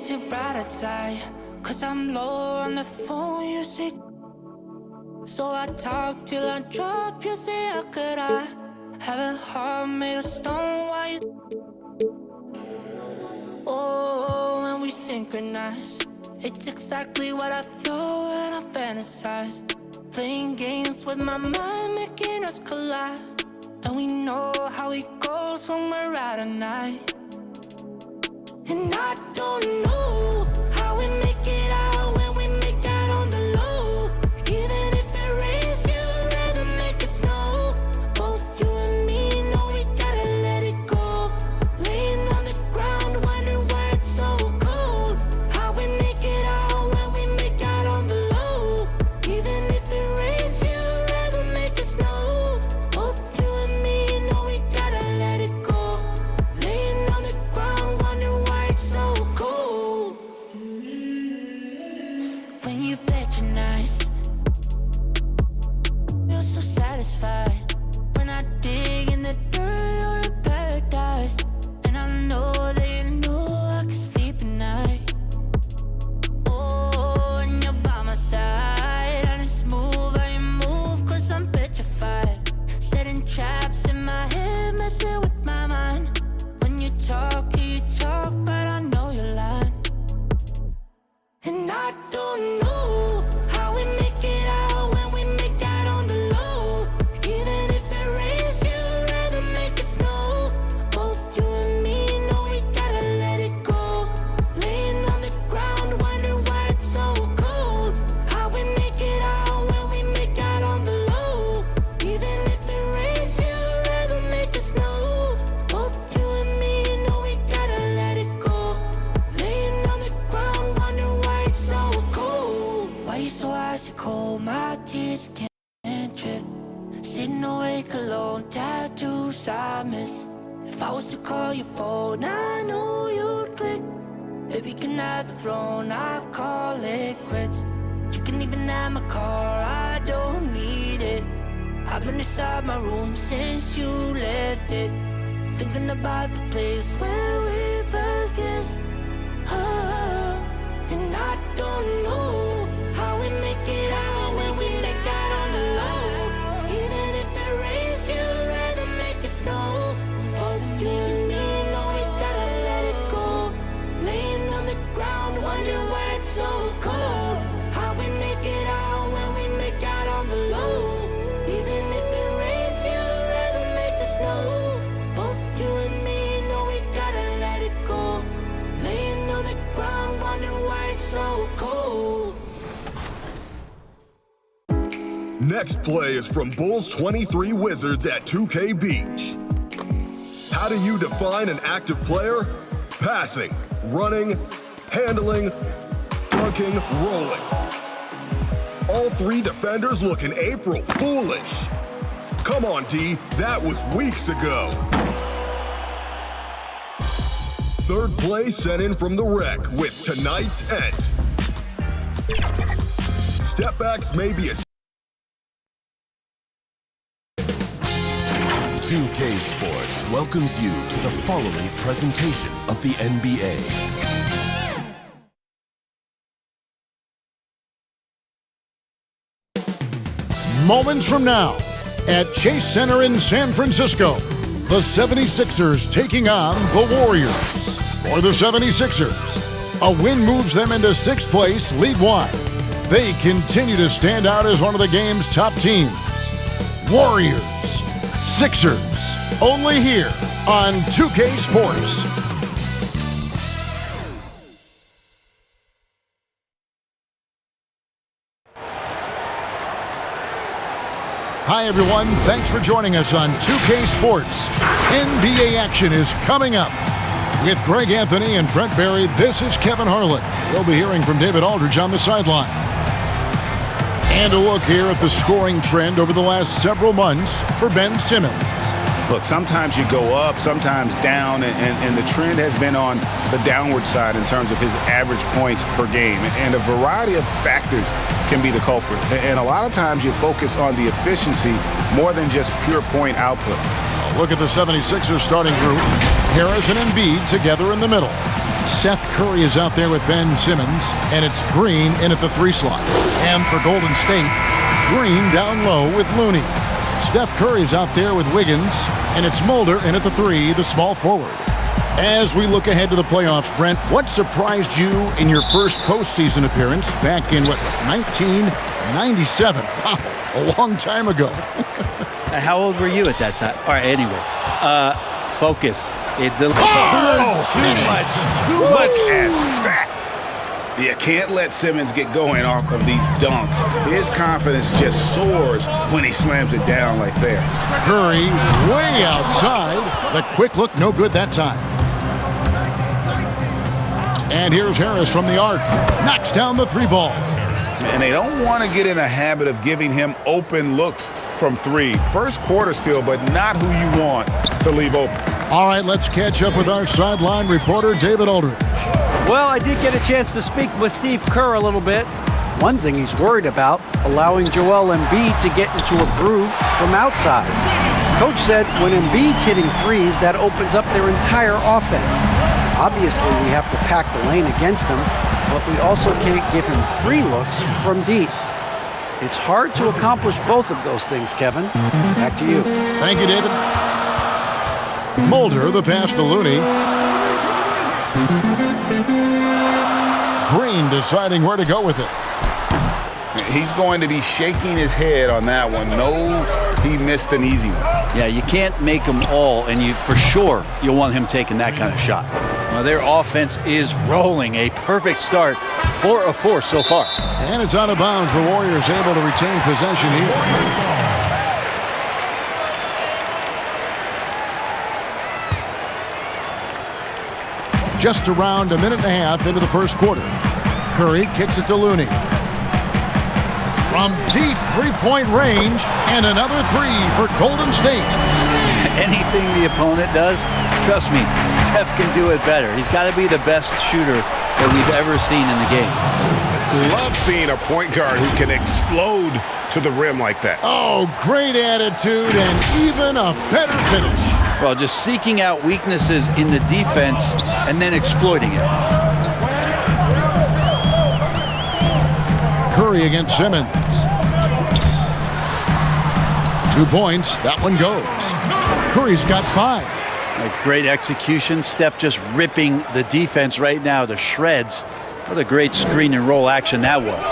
too bright outside, 'cause I'm low on the phone, you say. So I talk till I drop, you say, how could I have a heart made of stone? Why you? Oh, when we synchronize, it's exactly what I thought and I fantasized. Playing games with my mind, making us collide. And we know how it goes when we're out at night. And I don't know how we make it out when we make out on the low. Even if it rains, you'd rather make it snow. Both you and me know we gotta let it go. Laying on the ground, wondering why it's so cold. How we make it out when we make out on the low. Even if it rains, you'd rather make it snow. Both you and me know we gotta let it go. Laying on the ground, wondering why it's so cold. When you bet you're nice, feel so satisfied. When I dig in the dirt, you're in paradise. And I know that you know I can sleep at night. Oh, and you're by my side, and it's smooth how you move, 'cause I'm petrified. Setting traps in my head, messing with my mind. When you talk, but I know you're lying. And I don't know how we make it out when we make out on the low. Even if it rains, you'd rather make it snow. Both you and me know we gotta let it go. Laying on the ground, wondering why it's so cold. How we make it out when we make out on the low. Even if it rains, you'd rather make it snow. Both you and me know we gotta let it go. Laying on the ground, wondering why it's so cold. Why you so icy cold? My tears can't drip. Sitting awake alone, tattoos I miss. If I was to call your phone, I know you'd click. Baby, can I have the throne? I call it quits. You can even have my car, I don't need it. I've been inside my room since you left it, thinking about the place where we first kissed. Oh, and I don't know how we make it out when we make out on the low. Even if it rains, you'd rather make it snow. Both you and me know we gotta let it go. Laying on the ground, wondering why it's so cold. How we make it out when we make out on the low. Even if it rains, you'd rather make it snow. Both you and me know we gotta let it go. Laying on the ground, wondering why it's so cold. Next play is from Bulls 23 Wizards at 2K Beach. How do you define an active player? Passing, running, handling, dunking, rolling. All three defenders looking April foolish. Come on, D, that was weeks ago. Third play sent in from the rec with tonight's Ent. Stepbacks may be a 2K Sports welcomes you to the following presentation of the NBA. Moments from now, at Chase Center in San Francisco, the 76ers taking on the Warriors. For the 76ers, a win moves them into sixth place, league-wide. They continue to stand out as one of the game's top teams. Warriors, Sixers, only here on 2K Sports. Hi, everyone. Thanks for joining us on 2K Sports. NBA action is coming up. With Greg Anthony and Brent Barry, this is Kevin Harlan. We'll be hearing from David Aldridge on the sideline. And a look here at the scoring trend over the last several months for Ben Simmons. Look, sometimes you go up, sometimes down, and the trend has been on the downward side in terms of his average points per game. And a variety of factors can be the culprit. And a lot of times you focus on the efficiency more than just pure point output. Look at the 76ers starting group. Harris and Embiid together in the middle. Seth Curry is out there with Ben Simmons, and it's Green in at the 3 slot. And for Golden State, Green down low with Looney. Steph Curry's out there with Wiggins, and it's Mulder in at the 3, the small forward. As we look ahead to the playoffs, Brent, what surprised you in your first postseason appearance back in, 1997? Wow, a long time ago. How old were you at that time? All right, anyway. Focus. Too much at that. You can't let Simmons get going off of these dunks. His confidence just soars when he slams it down like that. Curry way outside. The quick look, no good that time. And here's Harris from the arc. Knocks down the 3 ball. And they don't want to get in a habit of giving him open looks from 3. First quarter still, but not who you want to leave open. All right, let's catch up with our sideline reporter, David Aldridge. Well, I did get a chance to speak with Steve Kerr a little bit. One thing he's worried about, allowing Joel Embiid to get into a groove from outside. Coach said when Embiid's hitting 3s, that opens up their entire offense. Obviously, we have to pack the lane against him, but we also can't give him free looks from deep. It's hard to accomplish both of those things, Kevin. Back to you. Thank you, David. Mulder, the pass to Looney. Green deciding where to go with it. He's going to be shaking his head on that one. Knows he missed an easy one. Yeah, you can't make them all, and for sure you'll want him taking that kind of shot. Now, their offense is rolling. A perfect start. 4 of 4 so far. And it's out of bounds. The Warriors able to retain possession here. Just around a minute and a half into the first quarter. Curry kicks it to Looney. From deep 3-point range, and another 3 for Golden State. Anything the opponent does, trust me, Steph can do it better. He's got to be the best shooter that we've ever seen in the game. Love seeing a point guard who can explode to the rim like that. Oh, great attitude and even a better finish. Well, just seeking out weaknesses in the defense and then exploiting it. Curry against Simmons. 2 points. That one goes. Curry's got 5. Great execution. Steph just ripping the defense right now to shreds. What a great screen and roll action that was.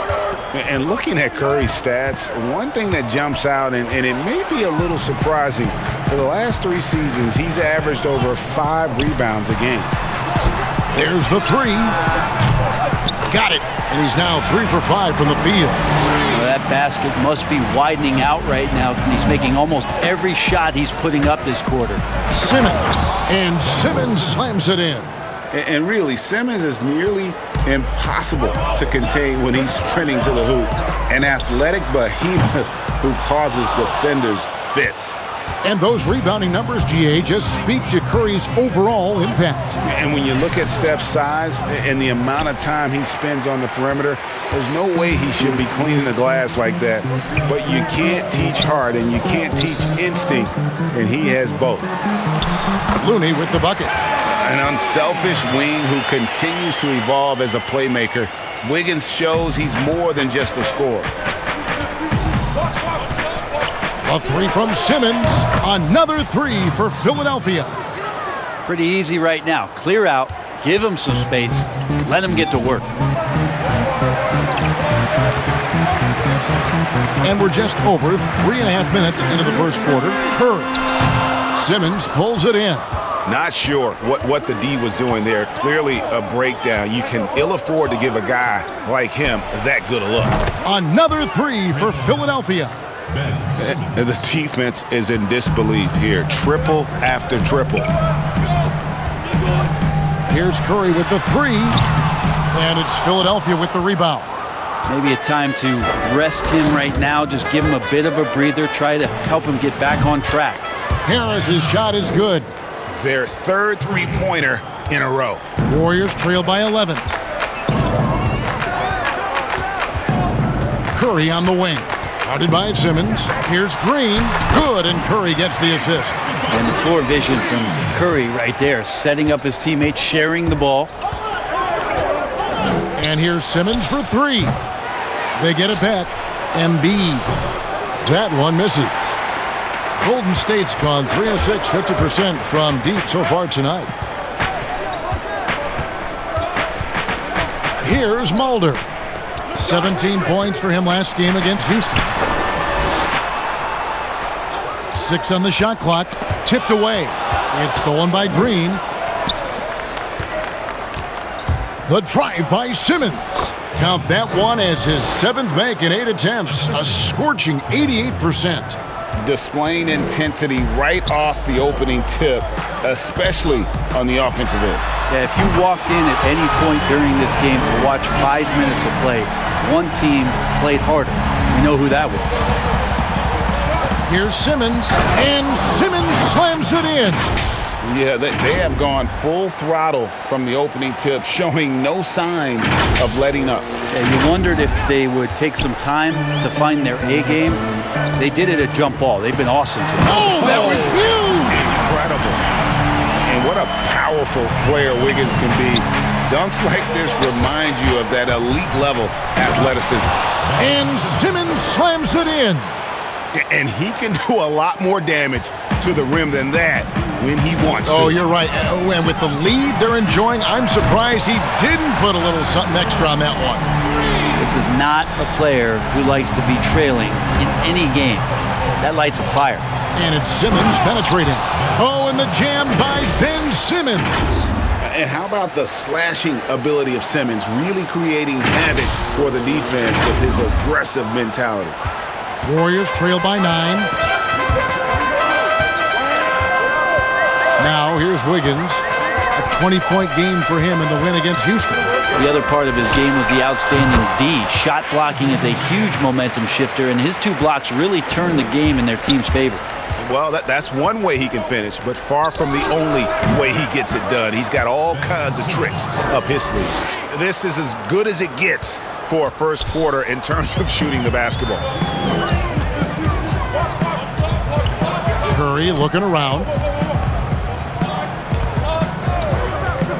And looking at Curry's stats, one thing that jumps out, and it may be a little surprising, for the last 3 seasons, he's averaged over 5 rebounds a game. There's the 3. Got it. And he's now 3 for 5 from the field. Well, that basket must be widening out right now. He's making almost every shot he's putting up this quarter. Simmons. And Simmons slams it in. And really, Simmons is nearly impossible to contain when he's sprinting to the hoop. An athletic behemoth who causes defenders fits. And those rebounding numbers, GA, just speak to Curry's overall impact. And when you look at Steph's size and the amount of time he spends on the perimeter, there's no way he should be cleaning the glass like that. But you can't teach heart and you can't teach instinct, and he has both. Looney with the bucket. An unselfish wing who continues to evolve as a playmaker. Wiggins shows he's more than just a scorer. A 3 from Simmons. Another 3 for Philadelphia. Pretty easy right now. Clear out, give him some space, let him get to work. And we're just over 3.5 minutes into the first quarter. Curry. Simmons pulls it in. Not sure what the D was doing there. Clearly a breakdown. You can ill afford to give a guy like him that good a look. Another 3 for Philadelphia. The defense is in disbelief here. Triple after triple. Here's Curry with the 3. And it's Philadelphia with the rebound. Maybe a time to rest him right now. Just give him a bit of a breather. Try to help him get back on track. Harris's shot is good. Their third three-pointer in a row. Warriors trail by 11. Curry on the wing. Guarded by Simmons. Here's Green. Good, and Curry gets the assist. And the floor vision from Curry right there, setting up his teammates, sharing the ball. And here's Simmons for three. They get it back. Embiid. That one misses. Golden State's gone 3 of 6, 50% from deep so far tonight. Here's Mulder. 17 points for him last game against Houston. 6 on the shot clock. Tipped away. It's stolen by Green. The drive by Simmons. Count that one as his 7th make in 8 attempts. A scorching 88%. Displaying intensity right off the opening tip, especially on the offensive end. Yeah, if you walked in at any point during this game to watch 5 minutes of play, one team played harder. We know who that was. Here's Simmons, and Simmons slams it in. Yeah, they have gone full throttle from the opening tip, showing no signs of letting up. Yeah, you wondered if they would take some time to find their A game. They did it at jump ball. They've been awesome to me. Oh, that was huge! Incredible. And what a powerful player Wiggins can be. Dunks like this remind you of that elite level athleticism. And Simmons slams it in. And he can do a lot more damage to the rim than that when he wants to. Oh, you're right. And with the lead they're enjoying, I'm surprised he didn't put a little something extra on that one. This is not a player who likes to be trailing in any game. That lights a fire. And it's Simmons penetrating. Oh, and the jam by Ben Simmons. And how about the slashing ability of Simmons, really creating havoc for the defense with his aggressive mentality. Warriors trail by 9. Now here's Wiggins. A 20-point game for him in the win against Houston. The other part of his game was the outstanding D. Shot blocking is a huge momentum shifter, and his 2 blocks really turned the game in their team's favor. Well, that's one way he can finish, but far from the only way he gets it done. He's got all kinds of tricks up his sleeve. This is as good as it gets for a first quarter in terms of shooting the basketball. Curry looking around.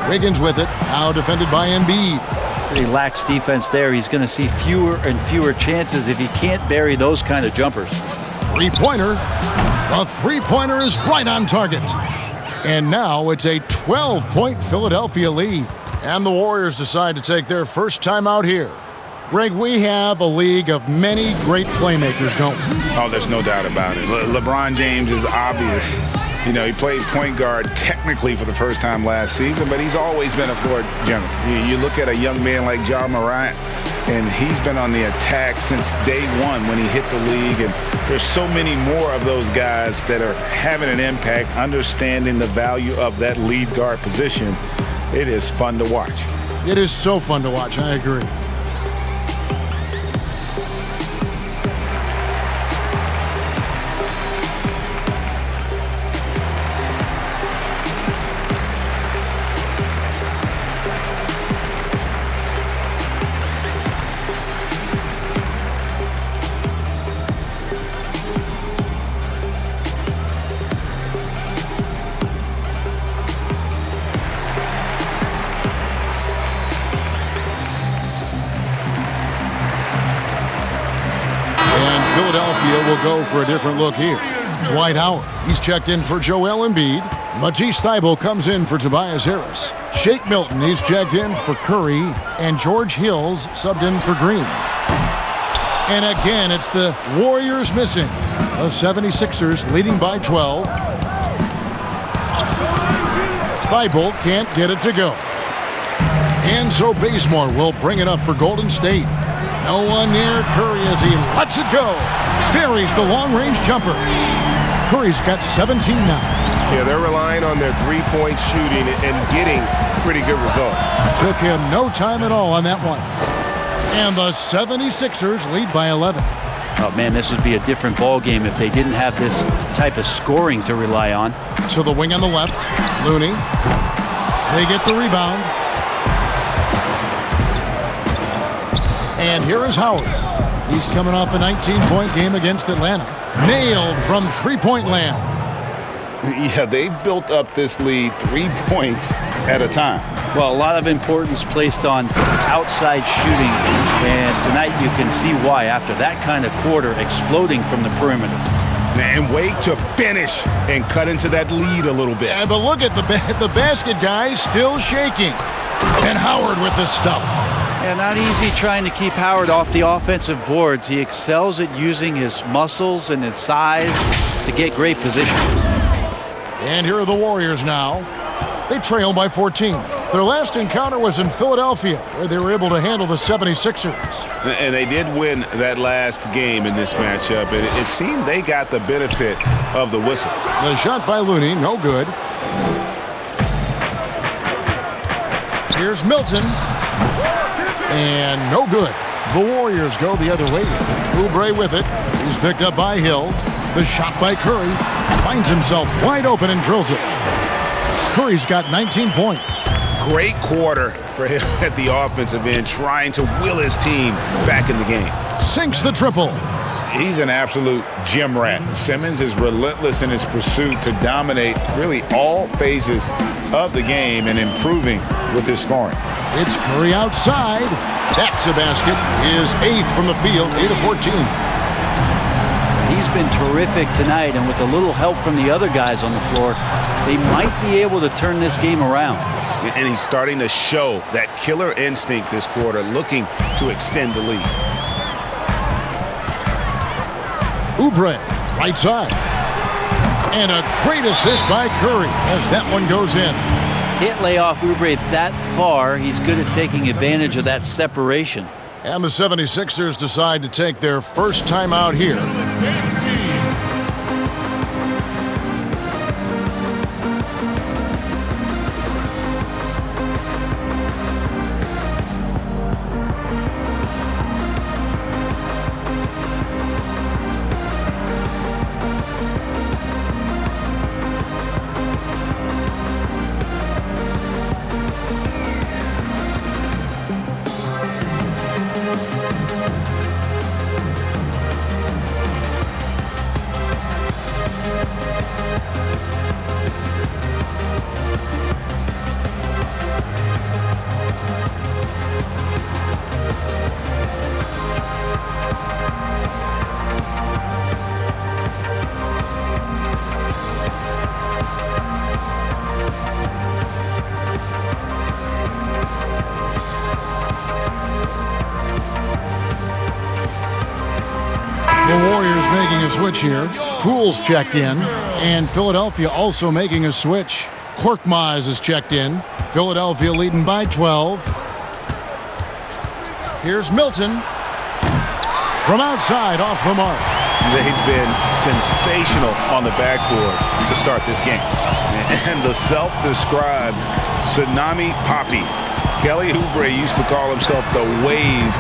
Wiggins with it, now defended by Embiid. He lacks defense there. He's going to see fewer and fewer chances if he can't bury those kind of jumpers. Three-pointer. The three-pointer is right on target. And now it's a 12-point Philadelphia lead. And the Warriors decide to take their first time out here. Greg, we have a league of many great playmakers, don't we? Oh, there's no doubt about it. LeBron James is obvious. You know, he played point guard technically for the first time last season, but he's always been a floor general. You look at a young man like Ja Morant, and he's been on the attack since day one when he hit the league. And there's so many more of those guys that are having an impact, understanding the value of that lead guard position. It is fun to watch. It is so fun to watch. I agree. Philadelphia will go for a different look here. Dwight Howard, he's checked in for Joel Embiid. Matisse Thybulle comes in for Tobias Harris. Shake Milton, he's checked in for Curry. And George Hill's subbed in for Green. And again, it's the Warriors missing. The 76ers leading by 12. Thybulle can't get it to go. And so Bazemore will bring it up for Golden State. No one near Curry as he lets it go. Buries the long-range jumper. Curry's got 17 now. Yeah, they're relying on their three-point shooting and getting pretty good results. Took him no time at all on that one. And the 76ers lead by 11. Oh, man, this would be a different ball game if they didn't have this type of scoring to rely on. To the wing on the left, Looney. They get the rebound. And here is Howard. He's coming off a 19-point game against Atlanta. Nailed from three-point land. Yeah, they've built up this lead 3 points at a time. Well, a lot of importance placed on outside shooting, and tonight you can see why after that kind of quarter exploding from the perimeter. And wait to finish and cut into that lead a little bit. Yeah, but look at the basket guy still shaking. And Howard with the stuff. Yeah, not easy trying to keep Howard off the offensive boards. He excels at using his muscles and his size to get great position. And here are the Warriors now. They trail by 14. Their last encounter was in Philadelphia, where they were able to handle the 76ers. And they did win that last game in this matchup. And it seemed they got the benefit of the whistle. The shot by Looney, no good. Here's Milton. And no good. The Warriors go the other way. Oubre with it. He's picked up by Hill. The shot by Curry. Finds himself wide open and drills it. Curry's got 19 points. Great quarter for him at the offensive end, trying to will his team back in the game. Sinks the triple. He's an absolute gym rat. Simmons is relentless in his pursuit to dominate really all phases of the game and improving with his scoring. It's Curry outside. That's a basket. His 8th from the field, 8 of 14. He's been terrific tonight, and with a little help from the other guys on the floor, they might be able to turn this game around. And he's starting to show that killer instinct this quarter, looking to extend the lead. Oubre, right side. And a great assist by Curry as that one goes in. Can't lay off Oubre that far. He's good at taking advantage of that separation. And the 76ers decide to take their first time out here. The Warriors making a switch here. Poole's checked in. And Philadelphia also making a switch. Korkmaz is checked in. Philadelphia leading by 12. Here's Milton. From outside, off the mark. They've been sensational on the backboard to start this game. And the self-described Tsunami Poppy. Kelly Oubre used to call himself the Wave,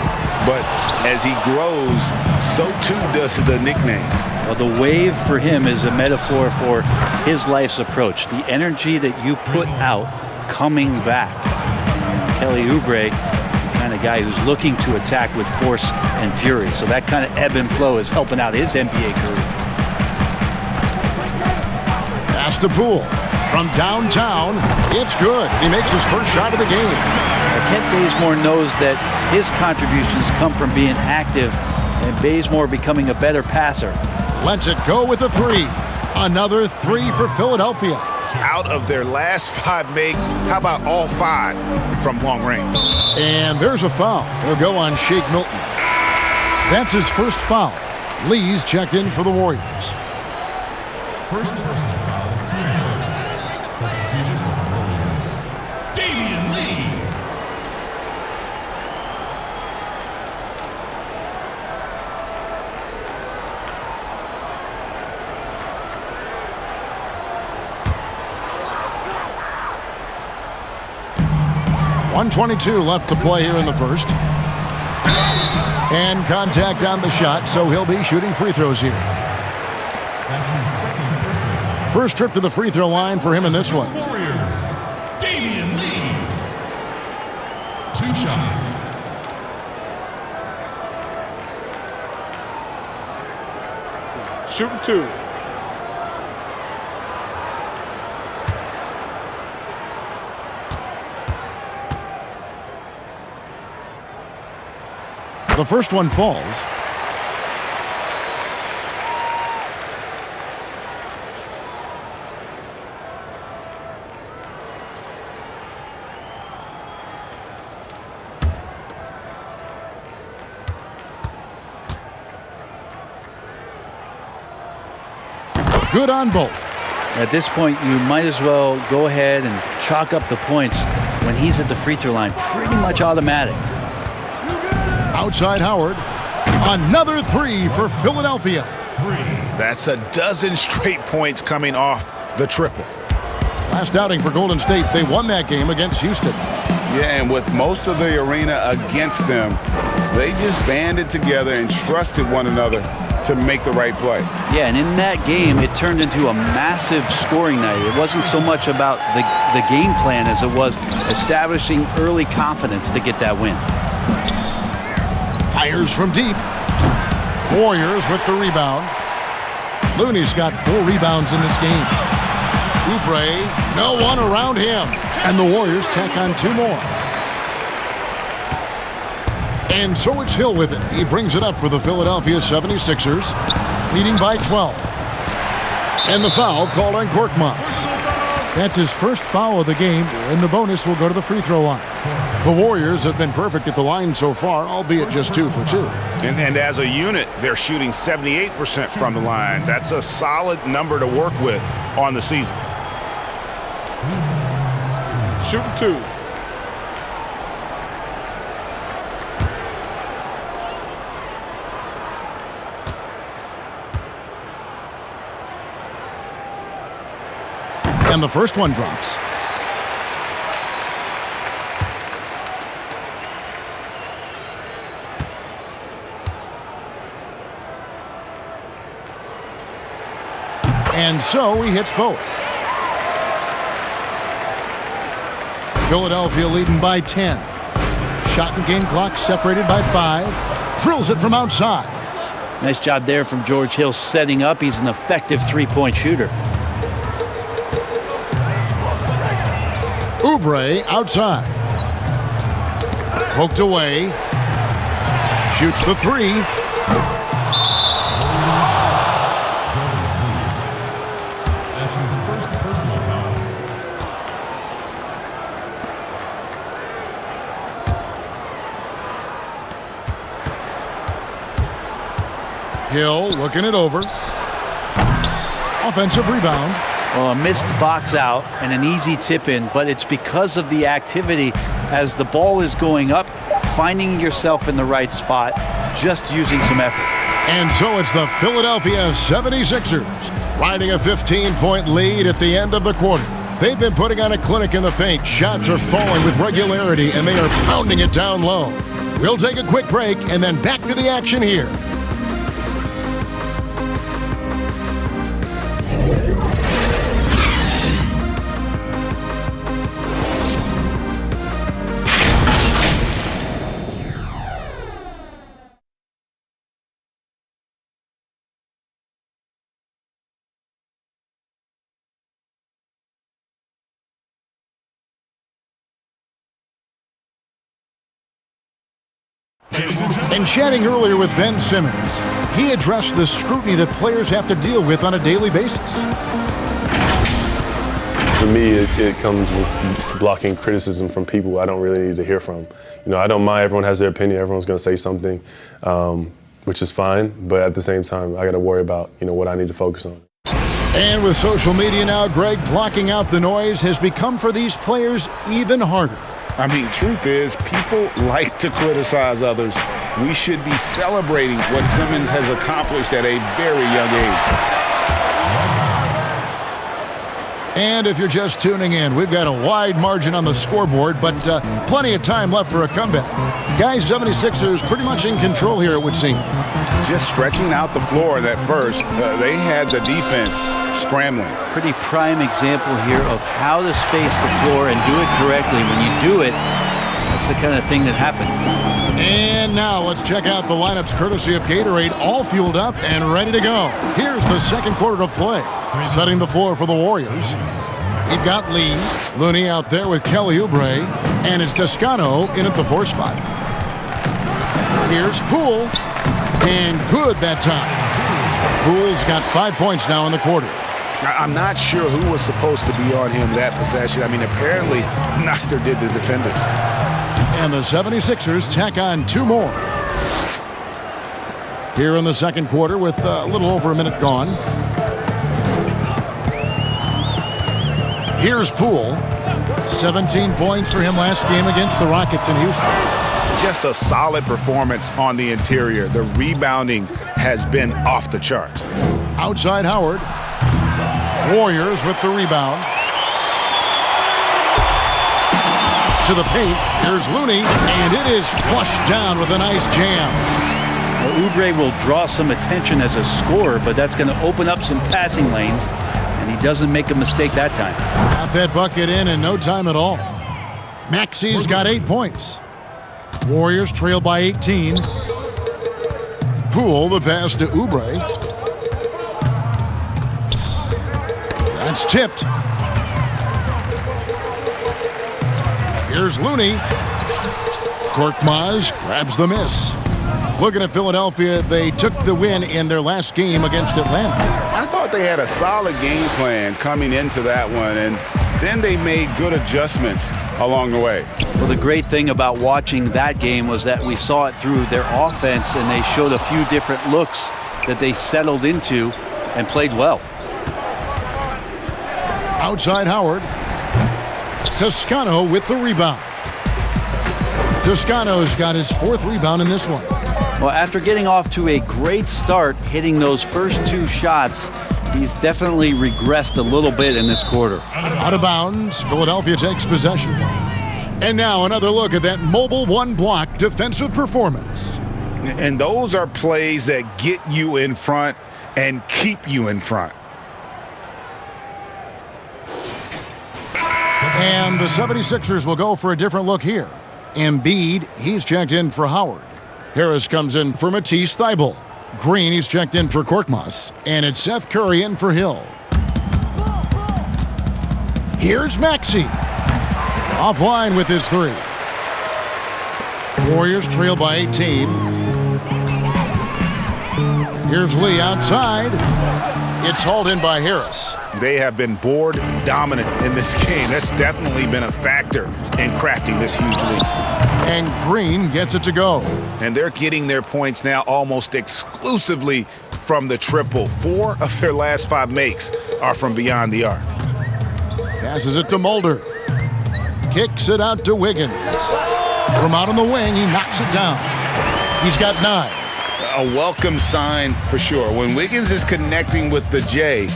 but as he grows, so too does the nickname. Well, the wave for him is a metaphor for his life's approach. The energy that you put out coming back. And Kelly Oubre is the kind of guy who's looking to attack with force and fury. So that kind of ebb and flow is helping out his NBA career. Pass to Poole. From downtown, it's good. He makes his first shot of the game. Kent Bazemore knows that his contributions come from being active and Bazemore becoming a better passer. Lets it go with a 3. Another 3 for Philadelphia. Out of their last 5 makes, how about all 5 from long range? And there's a foul. He'll go on Shake Milton. That's his first foul. Lee's checked in for the Warriors. First personal foul, team first. Substitution for the Warriors. Damian Lee. .122 left to play here in the first. And contact on the shot, so he'll be shooting free throws here. That's his second personal foul. First trip to the free throw line for him in this one. Warriors. Damian Lee. 2 shots. Shooting 2. The first one falls. Good on both. At this point, you might as well go ahead and chalk up the points when he's at the free throw line. Pretty much automatic. Outside Howard. Another three for Philadelphia. That's a dozen straight points coming off the triple. Last outing for Golden State, they won that game against Houston. Yeah, and with most of the arena against them, they just banded together and trusted one another to make the right play. Yeah, and in that game, it turned into a massive scoring night. It wasn't so much about the game plan as it was establishing early confidence to get that win. Fires from deep. Warriors with the rebound. Looney's got 4 rebounds in this game. Oubre, no one around him. And the Warriors tack on 2 more. And so it's Hill with it. He brings it up for the Philadelphia 76ers, leading by 12. And the foul called on Korkmaz. That's his first foul of the game, and the bonus will go to the free throw line. The Warriors have been perfect at the line so far, albeit just 2 for 2. And as a unit, they're shooting 78% from the line. That's a solid number to work with on the season. Shooting 2. And the first one drops. And so he hits both. Philadelphia leading by 10. Shot and game clock separated by 5. Drills it from outside. Nice job there from George Hill setting up. He's an effective three-point shooter. Oubre outside. Poked away. Shoots the 3. That's his first personal foul. Hill looking it over. Offensive rebound. Well, a missed box out and an easy tip in, but it's because of the activity as the ball is going up, finding yourself in the right spot, just using some effort. And so it's the Philadelphia 76ers riding a 15-point lead at the end of the quarter. They've been putting on a clinic in the paint. Shots are falling with regularity, and they are pounding it down low. We'll take a quick break and then back to the action here. And chatting earlier with Ben Simmons, he addressed the scrutiny that players have to deal with on a daily basis. For me, it comes with blocking criticism from people I don't really need to hear from. You know, I don't mind. Everyone has their opinion. Everyone's going to say something, which is fine. But at the same time, I got to worry about, what I need to focus on. And with social media now, Greg, blocking out the noise has become for these players even harder. I mean, truth is, people like to criticize others. We should be celebrating what Simmons has accomplished at a very young age. And if you're just tuning in, we've got a wide margin on the scoreboard, but plenty of time left for a comeback. Guys, 76ers pretty much in control here, it would seem. Just stretching out the floor that first, they had the defense scrambling. Pretty prime example here of how to space the floor and do it correctly. When you do it, that's the kind of thing that happens. And now let's check out the lineups courtesy of Gatorade, all fueled up and ready to go. Here's the second quarter of play. Setting the floor for the Warriors. We've got Lee, Looney out there with Kelly Oubre, and it's Toscano in at the 4 spot. Here's Poole. And good that time. Poole's got 5 points now in the quarter. I'm not sure who was supposed to be on him that possession. I mean, apparently neither did the defender. And the 76ers tack on 2 more. Here in the second quarter with a little over a minute gone. Here's Poole. 17 points for him last game against the Rockets in Houston. Just a solid performance on the interior. The rebounding has been off the charts. Outside Howard. Warriors with the rebound. To the paint. Here's Looney. And it is flushed down with a nice jam. Well, Oubre will draw some attention as a scorer, but that's going to open up some passing lanes, and he doesn't make a mistake that time. Got that bucket in no time at all. Maxi's got 8 points. Warriors trail by 18. Poole, the pass to Oubre. That's tipped. Here's Looney. Korkmaz grabs the miss. Looking at Philadelphia, they took the win in their last game against Atlanta. I thought they had a solid game plan coming into that one, and then they made good adjustments along the way. Well, the great thing about watching that game was that we saw it through their offense, and they showed a few different looks that they settled into and played well. Outside Howard. Toscano with the rebound. Toscano's got his 4th rebound in this one. Well, after getting off to a great start, hitting those first 2 shots, he's definitely regressed a little bit in this quarter. Out of bounds, Philadelphia takes possession. And now another look at that mobile one-block defensive performance. And those are plays that get you in front and keep you in front. And the 76ers will go for a different look here. Embiid, he's checked in for Howard. Harris comes in for Matisse Thybulle. Green, he's checked in for Korkmaz. And it's Seth Curry in for Hill. Here's Maxey. Offline with his 3. Warriors trail by 18. And here's Lee outside. It's hauled in by Harris. They have been board dominant in this game. That's definitely been a factor in crafting this huge lead. And Green gets it to go. And they're getting their points now almost exclusively from the triple. 4 of their last 5 makes are from beyond the arc. Passes it to Mulder. Kicks it out to Wiggins. From out on the wing, he knocks it down. He's got 9. A welcome sign for sure. When Wiggins is connecting with the J,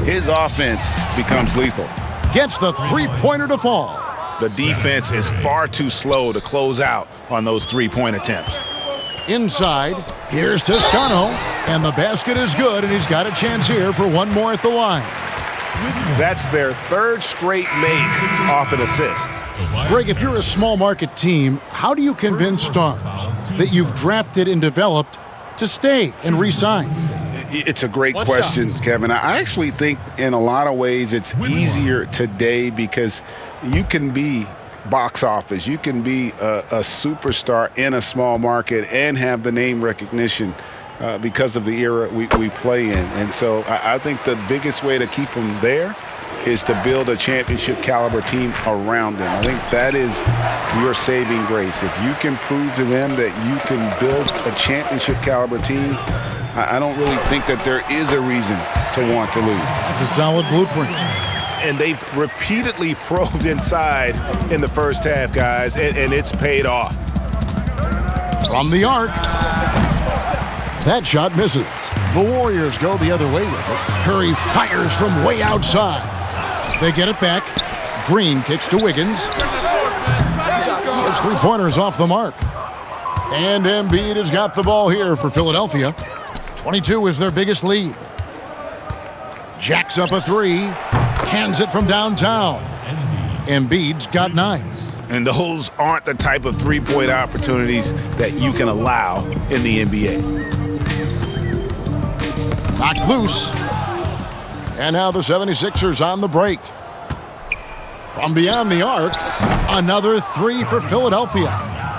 his offense becomes lethal. Gets the 3-pointer to fall. The defense is far too slow to close out on those 3-point attempts. Inside, here's Toscano, and the basket is good, and he's got a chance here for one more at the line. That's their 3rd straight make off an assist. Greg, if you're a small market team, how do you convince stars that you've drafted and developed to stay and re-sign? It's a great question, Kevin. I actually think in a lot of ways it's easier today because you can be box office. You can be a superstar in a small market and have the name recognition because of the era we play in. And so I think the biggest way to keep them there is to build a championship caliber team around them. I think that is your saving grace. If you can prove to them that you can build a championship caliber team, I don't really think that there is a reason to want to lose. That's a solid blueprint. And they've repeatedly probed inside in the first half, guys, and it's paid off. From the arc. That shot misses. The Warriors go the other way with it. Curry fires from way outside. They get it back. Green kicks to Wiggins. His 3-pointers off the mark. And Embiid has got the ball here for Philadelphia. 22 is their biggest lead. Jacks up a 3. Cans it from downtown. Embiid's got 9. And those aren't the type of 3-point opportunities that you can allow in the NBA. Knocked loose. And now the 76ers on the break. From beyond the arc, another 3 for Philadelphia.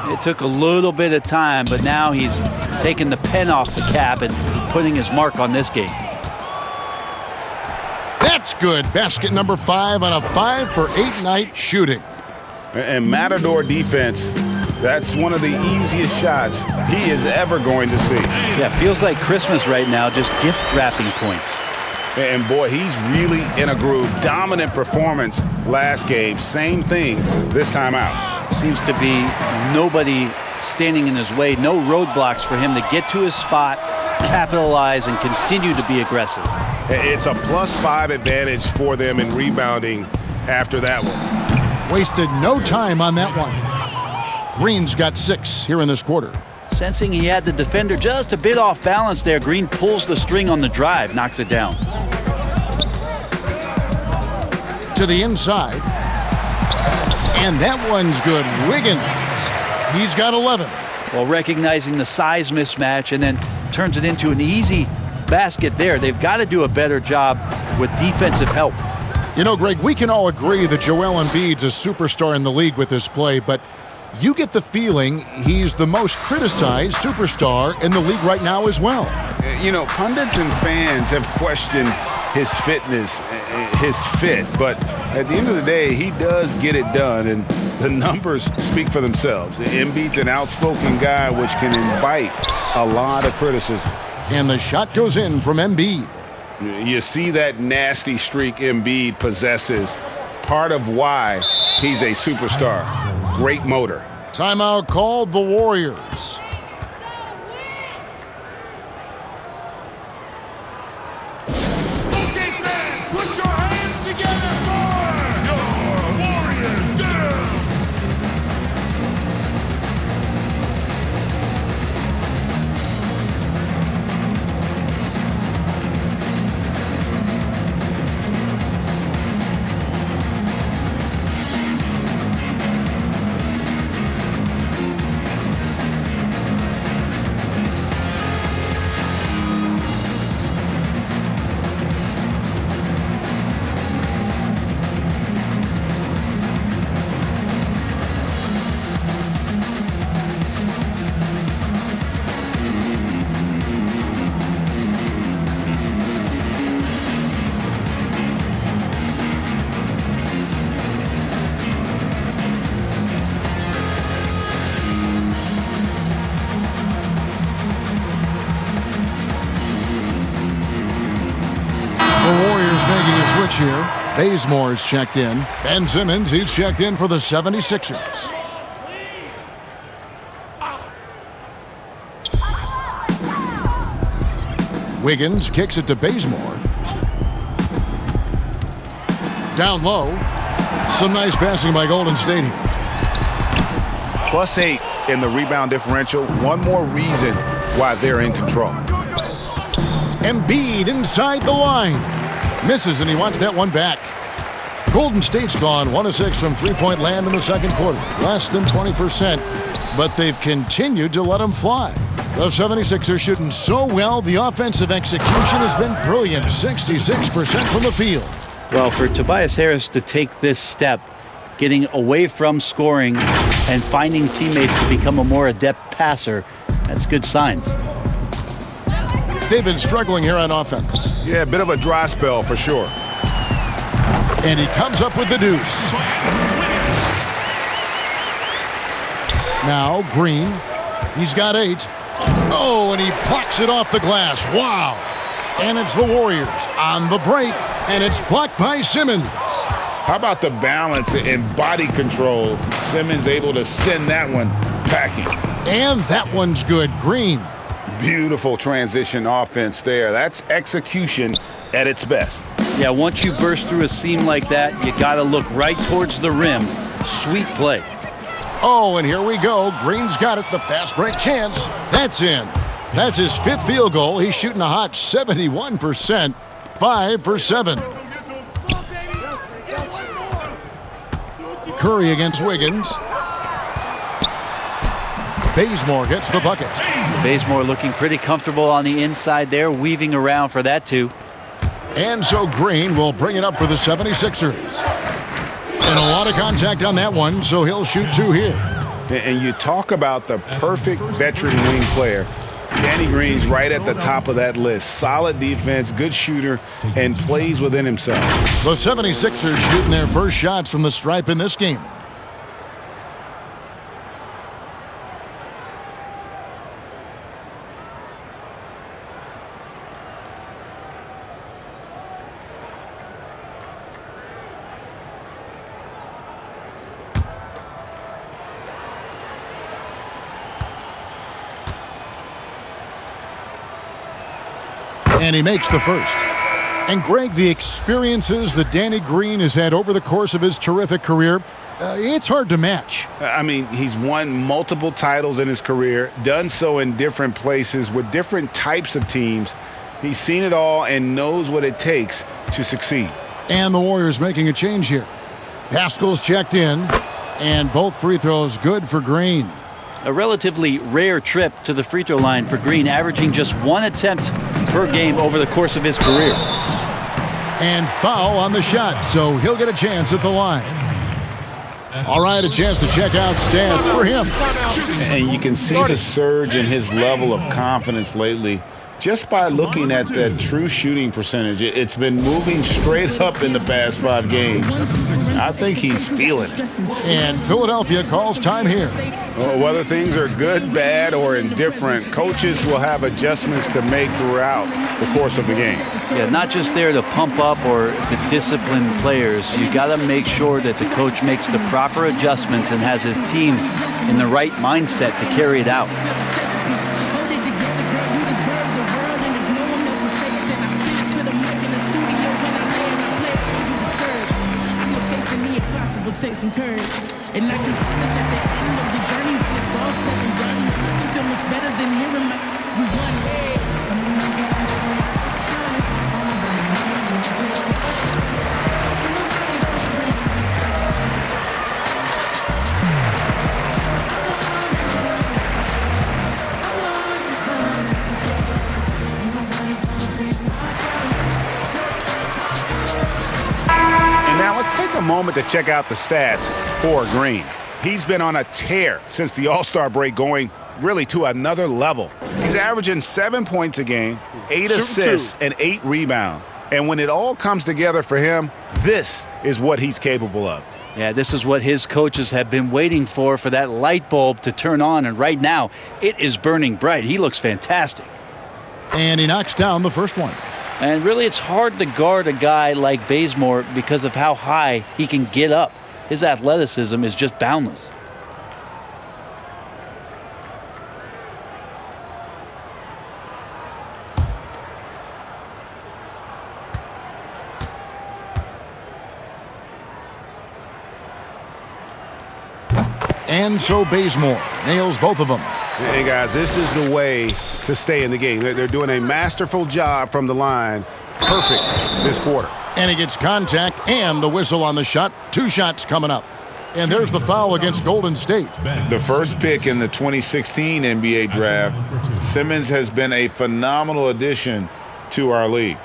It took a little bit of time, but now he's taking the pen off the cap and putting his mark on this game. That's good. Basket number 5 on a 5 for 8 night shooting. And Matador defense, that's one of the easiest shots he is ever going to see. Yeah, feels like Christmas right now, just gift wrapping points. And boy, he's really in a groove. Dominant performance last game. Same thing this time out. Seems to be nobody standing in his way, no roadblocks for him to get to his spot, capitalize, and continue to be aggressive. It's a +5 advantage for them in rebounding after that one. Wasted no time on that one. Green's got 6 here in this quarter. Sensing he had the defender just a bit off balance there, Green pulls the string on the drive, knocks it down. To the inside. And that one's good. Wiggins. He's got 11. Well, recognizing the size mismatch and then turns it into an easy basket there. They've got to do a better job with defensive help. You know, Greg, we can all agree that Joel Embiid's a superstar in the league with his play, but you get the feeling he's the most criticized superstar in the league right now as well. You know, pundits and fans have questioned his fitness, his fit, but at the end of the day, he does get it done, and the numbers speak for themselves. Embiid's an outspoken guy, which can invite a lot of criticism. And the shot goes in from Embiid. You see that nasty streak Embiid possesses. Part of why he's a superstar. Great motor. Timeout called the Warriors. Okay, fans, put your hands together for your Warriors girls. Here, Bazemore's checked in. Ben Simmons, he's checked in for the 76ers. Wiggins kicks it to Bazemore. Down low. Some nice passing by Golden State here. +8 in the rebound differential. One more reason why they're in control. Embiid inside the line. Misses, and he wants that one back. Golden State's gone 1 of 6 from three-point land in the second quarter. Less than 20%, but they've continued to let them fly. The 76ers shooting so well, the offensive execution has been brilliant. 66% from the field. Well, for Tobias Harris to take this step, getting away from scoring and finding teammates to become a more adept passer, that's good signs. They've been struggling here on offense. Yeah, a bit of a dry spell for sure. And he comes up with the deuce. Now Green, he's got 8. Oh, and he blocks it off the glass. Wow. And it's the Warriors on the break, and it's blocked by Simmons. How about the balance and body control? Simmons able to send that one packing. And that one's good. Green. Beautiful transition offense there. That's execution at its best. Yeah, once you burst through a seam like that, you got to look right towards the rim. Sweet play. Oh, and here we go. Green's got it. The fast break chance. That's in. That's his 5th field goal. He's shooting a hot 71%. 5 for 7. Curry against Wiggins. Bazemore gets the bucket. Bazemore looking pretty comfortable on the inside there, weaving around for that 2. And so Green will bring it up for the 76ers. And a lot of contact on that one, so he'll shoot 2 here. And you talk about the perfect veteran wing player. Danny Green's right at the top of that list. Solid defense, good shooter, and plays within himself. The 76ers shooting their first shots from the stripe in this game. And he makes the first. And Greg, the experiences that Danny Green has had over the course of his terrific career, it's hard to match. I mean, he's won multiple titles in his career, done so in different places with different types of teams. He's seen it all and knows what it takes to succeed. And the Warriors making a change here. Pascal's checked in, and both free throws good for Green. A relatively rare trip to the free throw line for Green, averaging just one attempt per game over the course of his career. And foul on the shot, so he'll get a chance at the line. All right, a chance to check out stats for him. And you can see the surge in his level of confidence lately just by looking at that true shooting percentage. It's been moving straight up in the past 5 games. I think he's feeling it. And Philadelphia calls time here. Well, whether things are good, bad, or indifferent, coaches will have adjustments to make throughout the course of the game. Yeah, not just there to pump up or to discipline players. You got to make sure that the coach makes the proper adjustments and has his team in the right mindset to carry it out. Take some courage, and I can tell us at the end of the journey when it's all said and done. I feel much better than hearing my one way. Let's take a moment to check out the stats for Green. He's been on a tear since the All-Star break, going really to another level. He's averaging 7 points a game, 8 assists, and 8 rebounds. And when it all comes together for him, this is what he's capable of. Yeah, this is what his coaches have been waiting for that light bulb to turn on. And right now, it is burning bright. He looks fantastic. And he knocks down the first one. And really, it's hard to guard a guy like Bazemore because of how high he can get up. His athleticism is just boundless. And so Bazemore nails both of them. Hey, guys, this is the way to stay in the game. They're doing a masterful job from the line. Perfect this quarter. And he gets contact and the whistle on the shot. 2 shots coming up. And there's the foul against Golden State. The first pick in the 2016 NBA draft, Simmons has been a phenomenal addition to our league.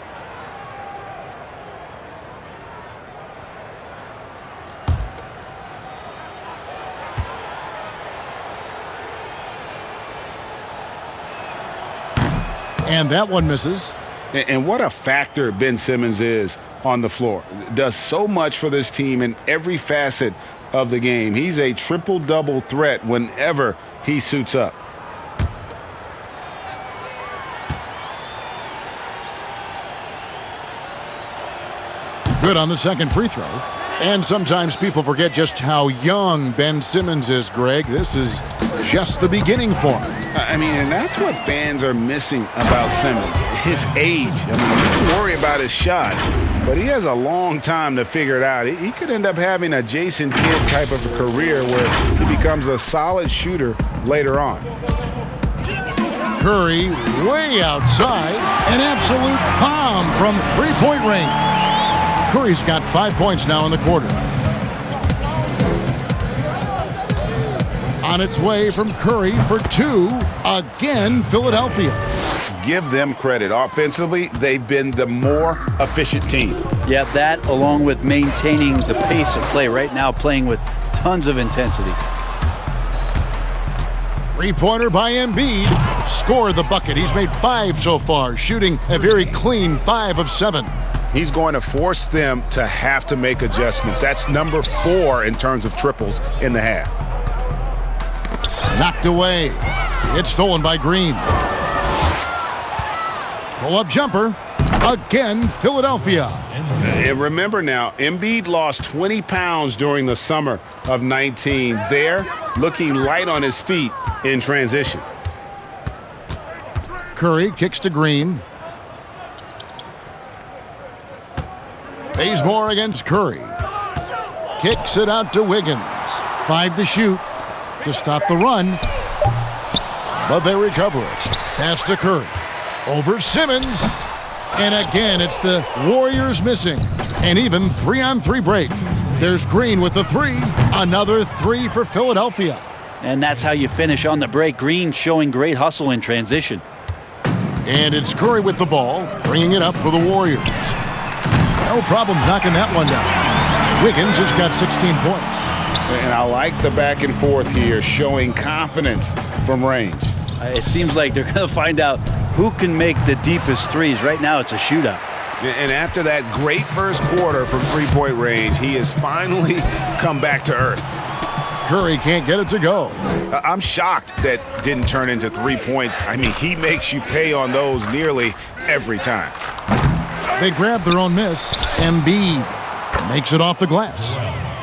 And that one misses. And what a factor Ben Simmons is on the floor. Does so much for this team in every facet of the game. He's a triple-double threat whenever he suits up. Good on the second free throw. And sometimes people forget just how young Ben Simmons is, Greg. This is just the beginning for him. I mean, and that's what fans are missing about Simmons, his age. I mean, you worry about his shot, but he has a long time to figure it out. He could end up having a Jason Kidd type of a career where he becomes a solid shooter later on. Curry way outside, an absolute bomb from three-point range. Curry's got 5 points now in the quarter. On its way from Curry for 2. Again, Philadelphia. Give them credit. Offensively, they've been the more efficient team. Yeah, that along with maintaining the pace of play right now, playing with tons of intensity. Three-pointer by Embiid. Scored the bucket. He's made 5 so far, shooting a very clean 5 of 7. He's going to force them to have to make adjustments. That's number 4 in terms of triples in the half. Knocked away. It's stolen by Green. Pull-up jumper. Again, Philadelphia. And remember now, Embiid lost 20 pounds during the summer of 19. There, looking light on his feet in transition. Curry kicks to Green. Bazemore against Curry. Kicks it out to Wiggins. 5 to shoot to stop the run. But they recover it. Pass to Curry. Over Simmons. And again, it's the Warriors missing. An even 3-on-3 break. There's Green with the 3. Another 3 for Philadelphia. And that's how you finish on the break. Green showing great hustle in transition. And it's Curry with the ball, bringing it up for the Warriors. No problems knocking that one down. Wiggins has got 16 points. And I like the back and forth here, showing confidence from range. It seems like they're going to find out who can make the deepest threes. Right now, it's a shootout. And after that great first quarter from three-point range, he has finally come back to earth. Curry can't get it to go. I'm shocked that didn't turn into 3 points. I mean, he makes you pay on those nearly every time. They grab their own miss. Embiid makes it off the glass.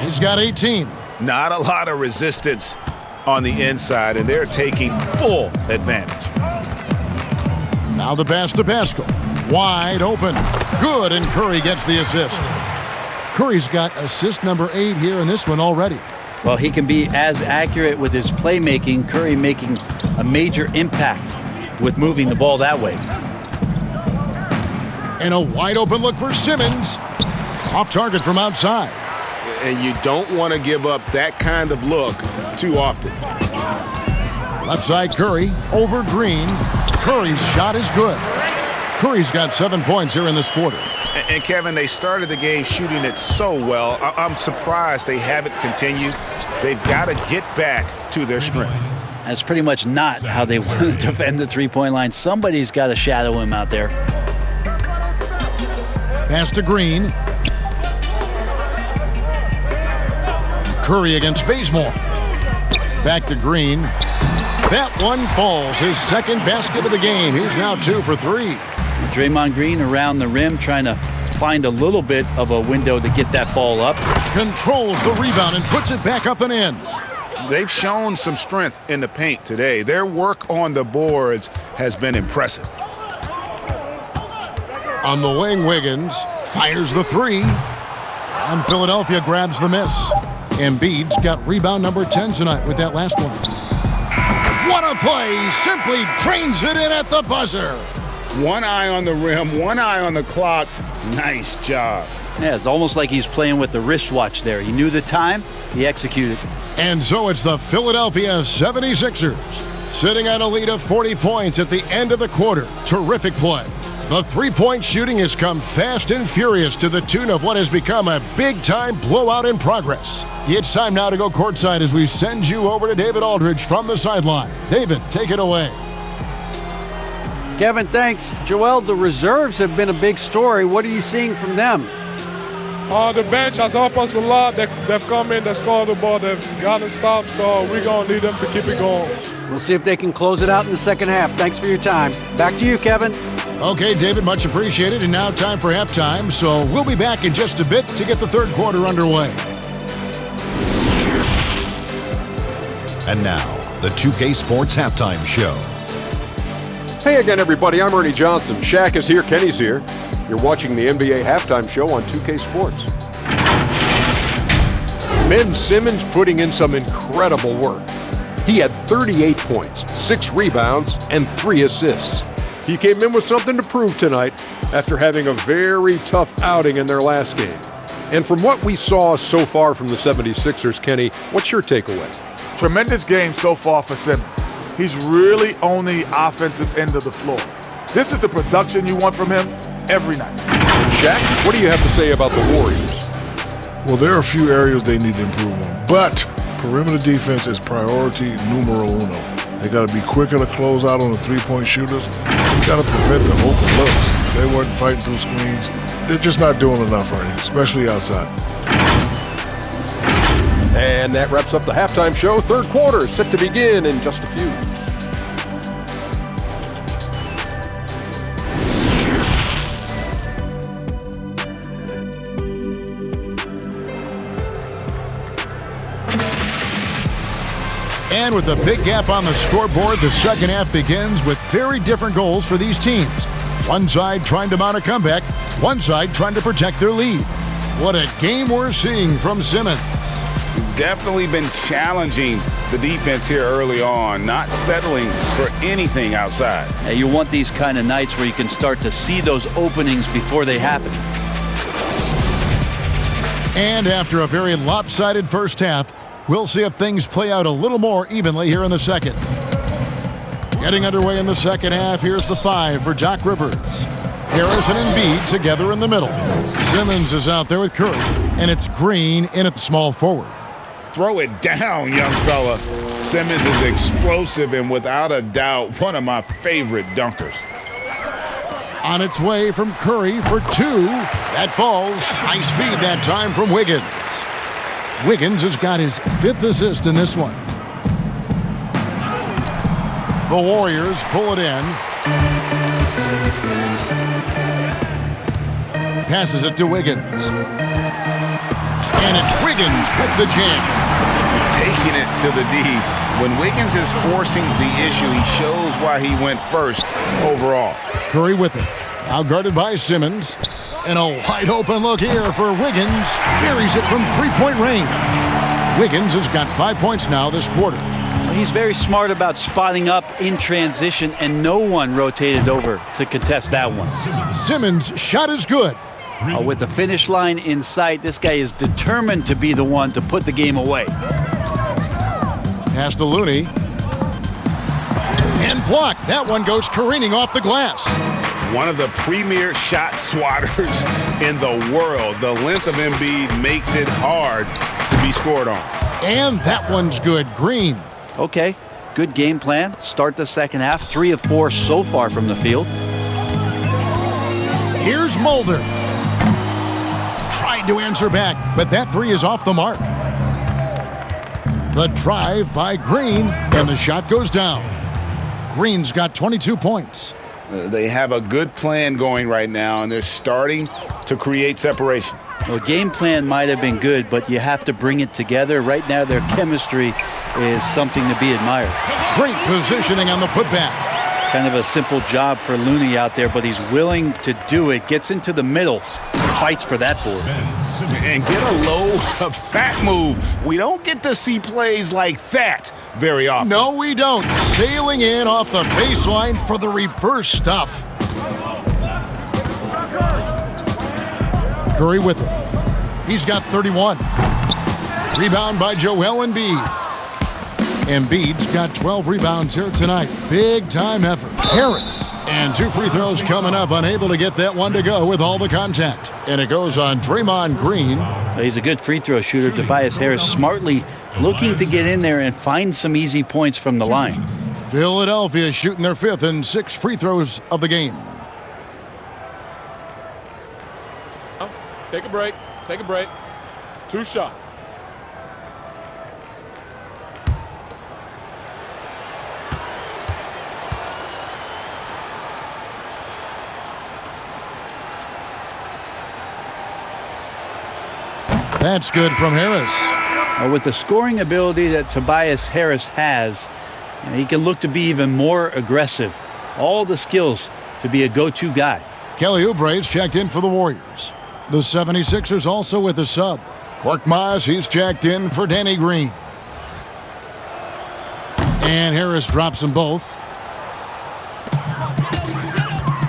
He's got 18. Not a lot of resistance on the inside, and they're taking full advantage. Now the pass to Pascal. Wide open. Good, and Curry gets the assist. Curry's got assist number 8 here in this one already. Well, he can be as accurate with his playmaking. Curry making a major impact with moving the ball that way. And a wide open look for Simmons. Off target from outside. And you don't want to give up that kind of look too often. Left side Curry over Green. Curry's shot is good. Curry's got 7 points here in this quarter. And Kevin, they started the game shooting it so well. I'm surprised they haven't continued. They've got to get back to their strength. That's pretty much not how they want to defend the three-point line. Somebody's got to shadow him out there. Pass to Green. Curry against Bazemore. Back to Green. That one falls. His second basket of the game. He's now 2 for 3. Draymond Green around the rim trying to find a little bit of a window to get that ball up. Controls the rebound and puts it back up and in. They've shown some strength in the paint today. Their work on the boards has been impressive. On the wing, Wiggins fires the 3. And Philadelphia grabs the miss. Embiid's got rebound number 10 tonight with that last one. What a play! Simply drains it in at the buzzer. One eye on the rim, one eye on the clock. Nice job. Yeah, it's almost like he's playing with the wristwatch there. He knew the time, he executed. And so it's the Philadelphia 76ers sitting at a lead of 40 points at the end of the quarter. Terrific play. The three-point shooting has come fast and furious to the tune of what has become a big-time blowout in progress. It's time now to go courtside as we send you over to David Aldridge from the sideline. David, take it away. Kevin, thanks. Joel, the reserves have been a big story. What are you seeing from them? The bench has helped us a lot. They've come in, they scored the ball, they've gotten stopped, so we're going to need them to keep it going. We'll see if they can close it out in the second half. Thanks for your time. Back to you, Kevin. Okay, David, much appreciated. And now time for halftime, so we'll be back in just a bit to get the third quarter underway. And now, the 2K Sports Halftime Show. Hey again, everybody. I'm Ernie Johnson. Shaq is here. Kenny's here. You're watching the NBA Halftime Show on 2K Sports. Ben Simmons putting in some incredible work. He had 38 points, 6 rebounds, and 3 assists. He came in with something to prove tonight after having a very tough outing in their last game. And from what we saw so far from the 76ers, Kenny, what's your takeaway? Tremendous game so far for Simmons. He's really on the offensive end of the floor. This is the production you want from him every night. Shaq, what do you have to say about the Warriors? Well, there are a few areas they need to improve on, but perimeter defense is priority numero uno. They got to be quicker to close out on the three-point shooters. You got to prevent the open looks. They weren't fighting through screens. They're just not doing enough right now, especially outside. And that wraps up the halftime show. Third quarter is set to begin in just a few. And with a big gap on the scoreboard, the second half begins with very different goals for these teams. One side trying to mount a comeback, one side trying to protect their lead. What a game we're seeing from Simmons. Definitely been challenging the defense here early on, not settling for anything outside. Yeah, you want these kind of nights where you can start to see those openings before they happen. And after a very lopsided first half, we'll see if things play out a little more evenly here in the second. Getting underway in the second half, here's the 5 for Doc Rivers. Harris and Embiid together in the middle. Simmons is out there with Curry, and it's Green in at the small forward. Throw it down, young fella. Simmons is explosive and without a doubt one of my favorite dunkers. On its way from Curry for 2. That falls. Nice feed that time from Wiggins. Wiggins has got his 5th assist in this one. The Warriors pull it in. Passes it to Wiggins. And it's Wiggins with the jam. Taking it to the D. When Wiggins is forcing the issue, he shows why he went first overall. Curry with it. Now guarded by Simmons. And a wide open look here for Wiggins. Buries it from three-point range. Wiggins has got 5 points now this quarter. He's very smart about spotting up in transition, and no one rotated over to contest that one. Simmons' shot is good. With the finish line in sight, this guy is determined to be the one to put the game away. Pass to Looney. And blocked. That one goes careening off the glass. One of the premier shot swatters in the world. The length of Embiid makes it hard to be scored on. And that one's good. Green. Okay, good game plan. Start the second half. 3 of 4 so far from the field. Here's Mulder. Tried to answer back, but that 3 is off the mark. The drive by Green, and the shot goes down. Green's got 22 points. They have a good plan going right now, and they're starting to create separation. Well, game plan might have been good, but you have to bring it together. Right now, their chemistry is something to be admired. Great positioning on the putback. Kind of a simple job for Looney out there, but he's willing to do it. Gets into the middle, fights for that board. And get a low, fat move. We don't get to see plays like that very often. No, we don't. Sailing in off the baseline for the reverse stuff. Curry with it. He's got 31. Rebound by Joel Embiid. Embiid's got 12 rebounds here tonight. Big time effort. Harris. And 2 free throws coming up. Unable to get that one to go with all the contact. And it goes on Draymond Green. He's a good free throw shooter. Tobias Harris smartly looking to get in there and find some easy points from the line. Philadelphia shooting their 5th and 6th free throws of the game. Take a break. Take a break. 2 shots. That's good from Harris. With the scoring ability that Tobias Harris has, he can look to be even more aggressive. All the skills to be a go-to guy. Kelly Oubre's checked in for the Warriors. The 76ers also with a sub. Korkmaz, he's checked in for Danny Green. And Harris drops them both.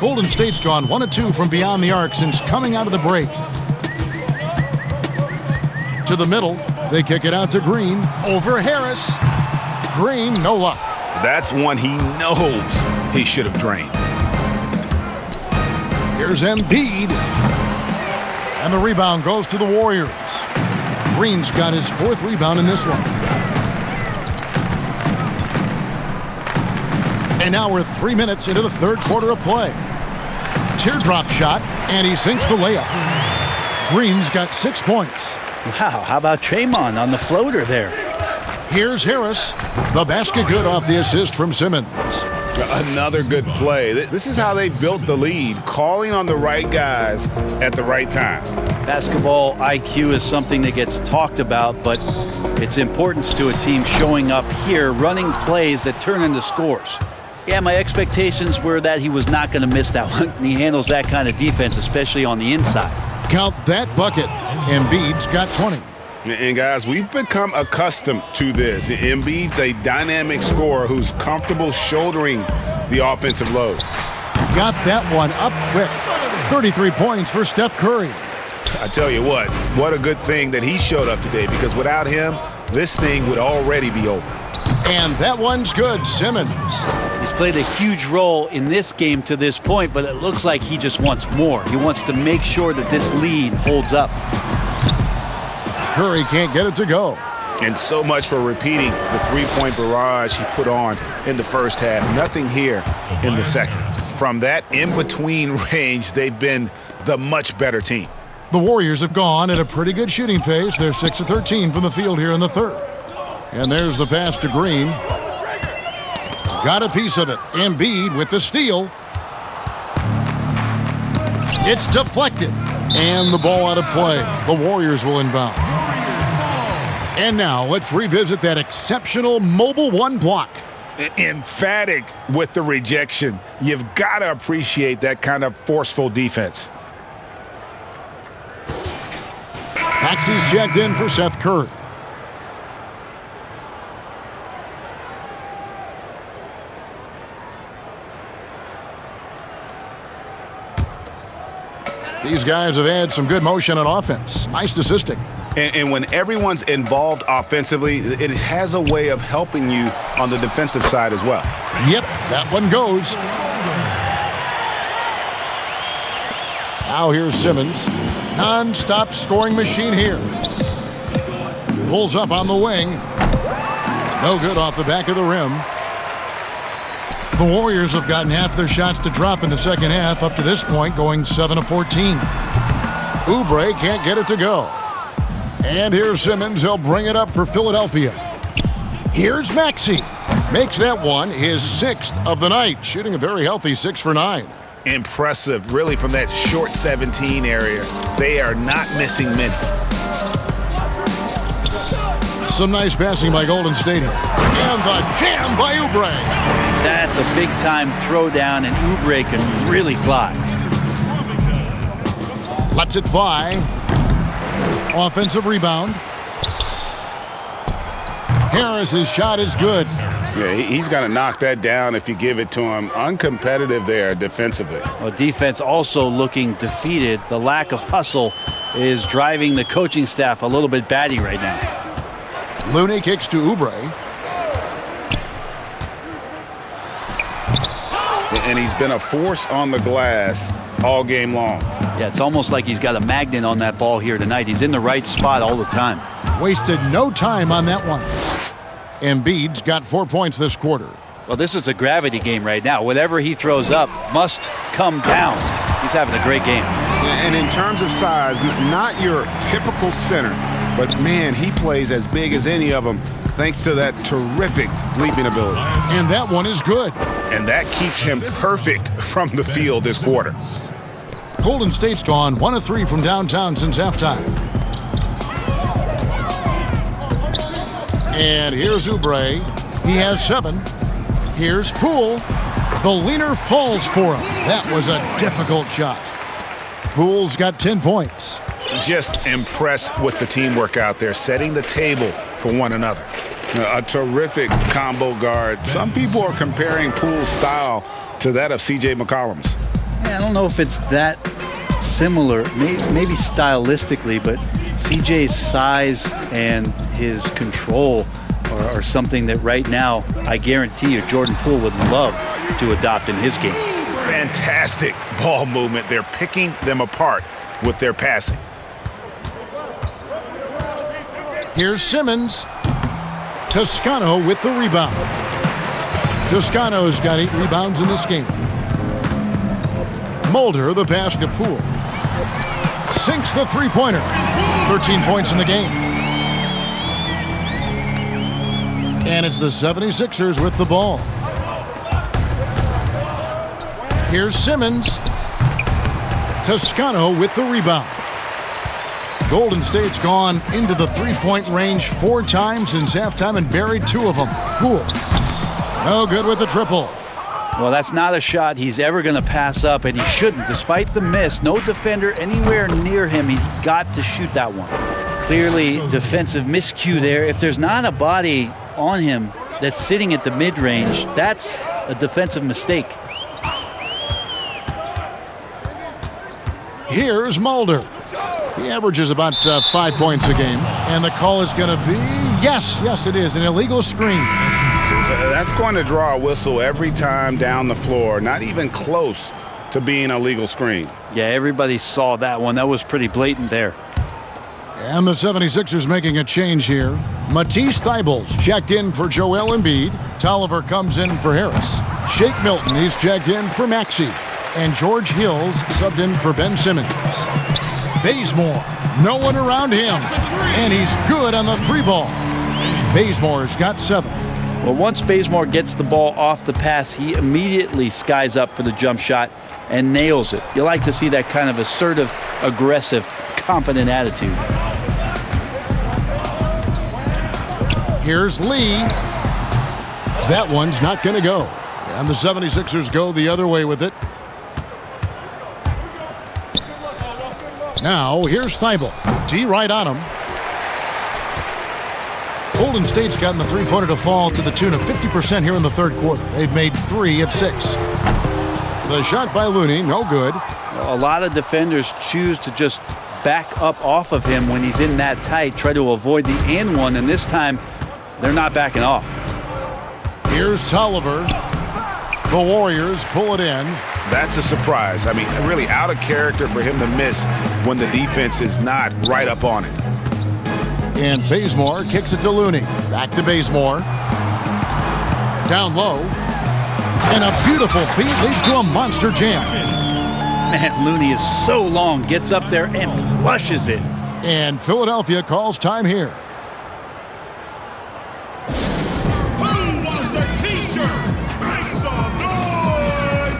Golden State's gone 1 of 2 from beyond the arc since coming out of the break. To the middle, they kick it out to Green. Over Harris. Green, no luck. That's one he knows he should have drained. Here's Embiid. And the rebound goes to the Warriors. Green's got his 4th rebound in this one. And now we're 3 minutes into the third quarter of play. Teardrop shot, and he sinks the layup. Green's got 6 points. Wow, how about Draymond on the floater there? Here's Harris. The basket good off the assist from Simmons. Another good play. This is how they built the lead, calling on the right guys at the right time. Basketball IQ is something that gets talked about, but its importance to a team showing up here, running plays that turn into scores. Yeah, my expectations were that he was not going to miss that one, and he handles that kind of defense, especially on the inside. Count that bucket. Embiid's got 20. And guys, we've become accustomed to this. Embiid's a dynamic scorer who's comfortable shouldering the offensive load. Got that one up quick. 33 points for Steph Curry. I tell you what a good thing that he showed up today, because without him, this thing would already be over. And that one's good, Simmons. He's played a huge role in this game to this point, but it looks like he just wants more. He wants to make sure that this lead holds up. Curry can't get it to go. And so much for repeating the three-point barrage he put on in the first half. Nothing here in the second. From that in-between range, they've been the much better team. The Warriors have gone at a pretty good shooting pace. They're 6 of 13 from the field here in the third. And there's the pass to Green. Got a piece of it. Embiid with the steal. It's deflected. And the ball out of play. The Warriors will inbound. And now let's revisit that exceptional mobile one block. Emphatic with the rejection. You've got to appreciate that kind of forceful defense. Taxi's checked in for Seth Curry. These guys have had some good motion on offense. Nice assisting. And when everyone's involved offensively, it has a way of helping you on the defensive side as well. Yep, that one goes. Now here's Simmons. Non-stop scoring machine here. Pulls up on the wing. No good off the back of the rim. The Warriors have gotten half their shots to drop in the second half, up to this point going 7 of 14. Oubre can't get it to go. And here's Simmons. He'll bring it up for Philadelphia. Here's Maxey. Makes that one his 6th of the night, shooting a very healthy 6 for 9. Impressive, really, from that short 17 area. They are not missing many. Some nice passing by Golden State here. And the jam by Oubre. That's a big-time throwdown, and Oubre can really fly. Lets it fly. Offensive rebound. Harris's shot is good. Yeah, he's got to knock that down if you give it to him. Uncompetitive there defensively. Well, defense also looking defeated. The lack of hustle is driving the coaching staff a little bit batty right now. Looney kicks to Oubre. And he's been a force on the glass all game long. Yeah, it's almost like he's got a magnet on that ball here tonight. He's in the right spot all the time. Wasted no time on that one. Embiid's got 4 points this quarter. Well, this is a gravity game right now. Whatever he throws up must come down. He's having a great game. And in terms of size, not your typical center, but man, he plays as big as any of them thanks to that terrific leaping ability. And that one is good. And that keeps him perfect from the field this quarter. Golden State's gone 1 of 3 from downtown since halftime. And here's Oubre. He has 7. Here's Poole. The leaner falls for him. That was a difficult shot. Poole's got 10 points. Just impressed with the teamwork out there, setting the table for one another. A terrific combo guard. Some people are comparing Poole's style to that of C.J. McCollum's. I don't know if it's that similar, maybe stylistically, but CJ's size and his control are something that right now, I guarantee you, Jordan Poole would love to adopt in his game. Fantastic ball movement. They're picking them apart with their passing. Here's Simmons. Toscano with the rebound. Toscano's got 8 rebounds in this game. Mulder, the pass to Poole. Sinks the three-pointer. 13 points in the game. And it's the 76ers with the ball. Here's Simmons. Toscano with the rebound. Golden State's gone into the three-point range 4 times since halftime and buried 2 of them. Poole. No good with the triple. Well, that's not a shot he's ever going to pass up, and he shouldn't. Despite the miss, no defender anywhere near him. He's got to shoot that one. Clearly, defensive miscue there. If there's not a body on him that's sitting at the mid-range, that's a defensive mistake. Here's Mulder. He averages about 5 points a game. And the call is going to be, yes, it is, an illegal screen. That's going to draw a whistle every time down the floor. Not even close to being a legal screen. Yeah, everybody saw that one. That was pretty blatant there. And the 76ers making a change here. Matisse Thybulle's checked in for Joel Embiid. Tolliver comes in for Harris. Shake Milton, he's checked in for Maxey. And George Hill's subbed in for Ben Simmons. Bazemore, no one around him. And he's good on the 3-ball. Bazemore's got 7. Well, once Bazemore gets the ball off the pass, he immediately skies up for the jump shot and nails it. You like to see that kind of assertive, aggressive, confident attitude. Here's Lee. That one's not going to go. And the 76ers go the other way with it. Now, here's Thibault. D right on him. Golden State's gotten the three-pointer to fall to the tune of 50% here in the third quarter. They've made 3 of 6. The shot by Looney, no good. A lot of defenders choose to just back up off of him when he's in that tight, try to avoid the and one, and this time they're not backing off. Here's Tolliver. The Warriors pull it in. That's a surprise. I mean, really out of character for him to miss when the defense is not right up on it. And Bazemore kicks it to Looney. Back to Bazemore. Down low. And a beautiful feed leads to a monster jam. Man, Looney is so long, gets up there and flushes it. And Philadelphia calls time here. Who wants a t-shirt? Make some noise!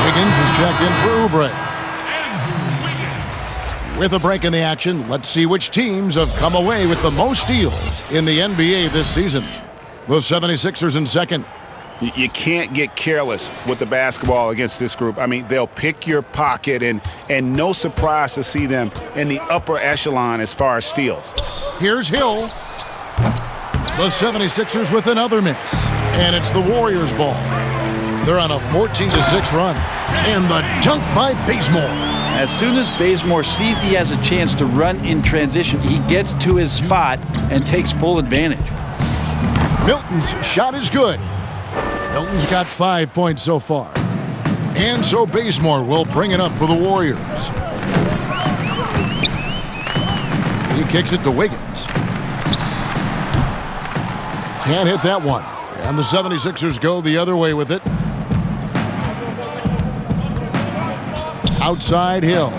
Wiggins is checked in for Oubre. With a break in the action, let's see which teams have come away with the most steals in the NBA this season. The 76ers in second. You can't get careless with the basketball against this group. I mean, they'll pick your pocket, and no surprise to see them in the upper echelon as far as steals. Here's Hill. The 76ers with another miss. And it's the Warriors' ball. They're on a 14-6 run. And the dunk by Bazemore. As soon as Bazemore sees he has a chance to run in transition, he gets to his spot and takes full advantage. Milton's shot is good. Milton's got 5 points so far. And so Bazemore will bring it up for the Warriors. He kicks it to Wiggins. Can't hit that one. And the 76ers go the other way with it. Outside Hill.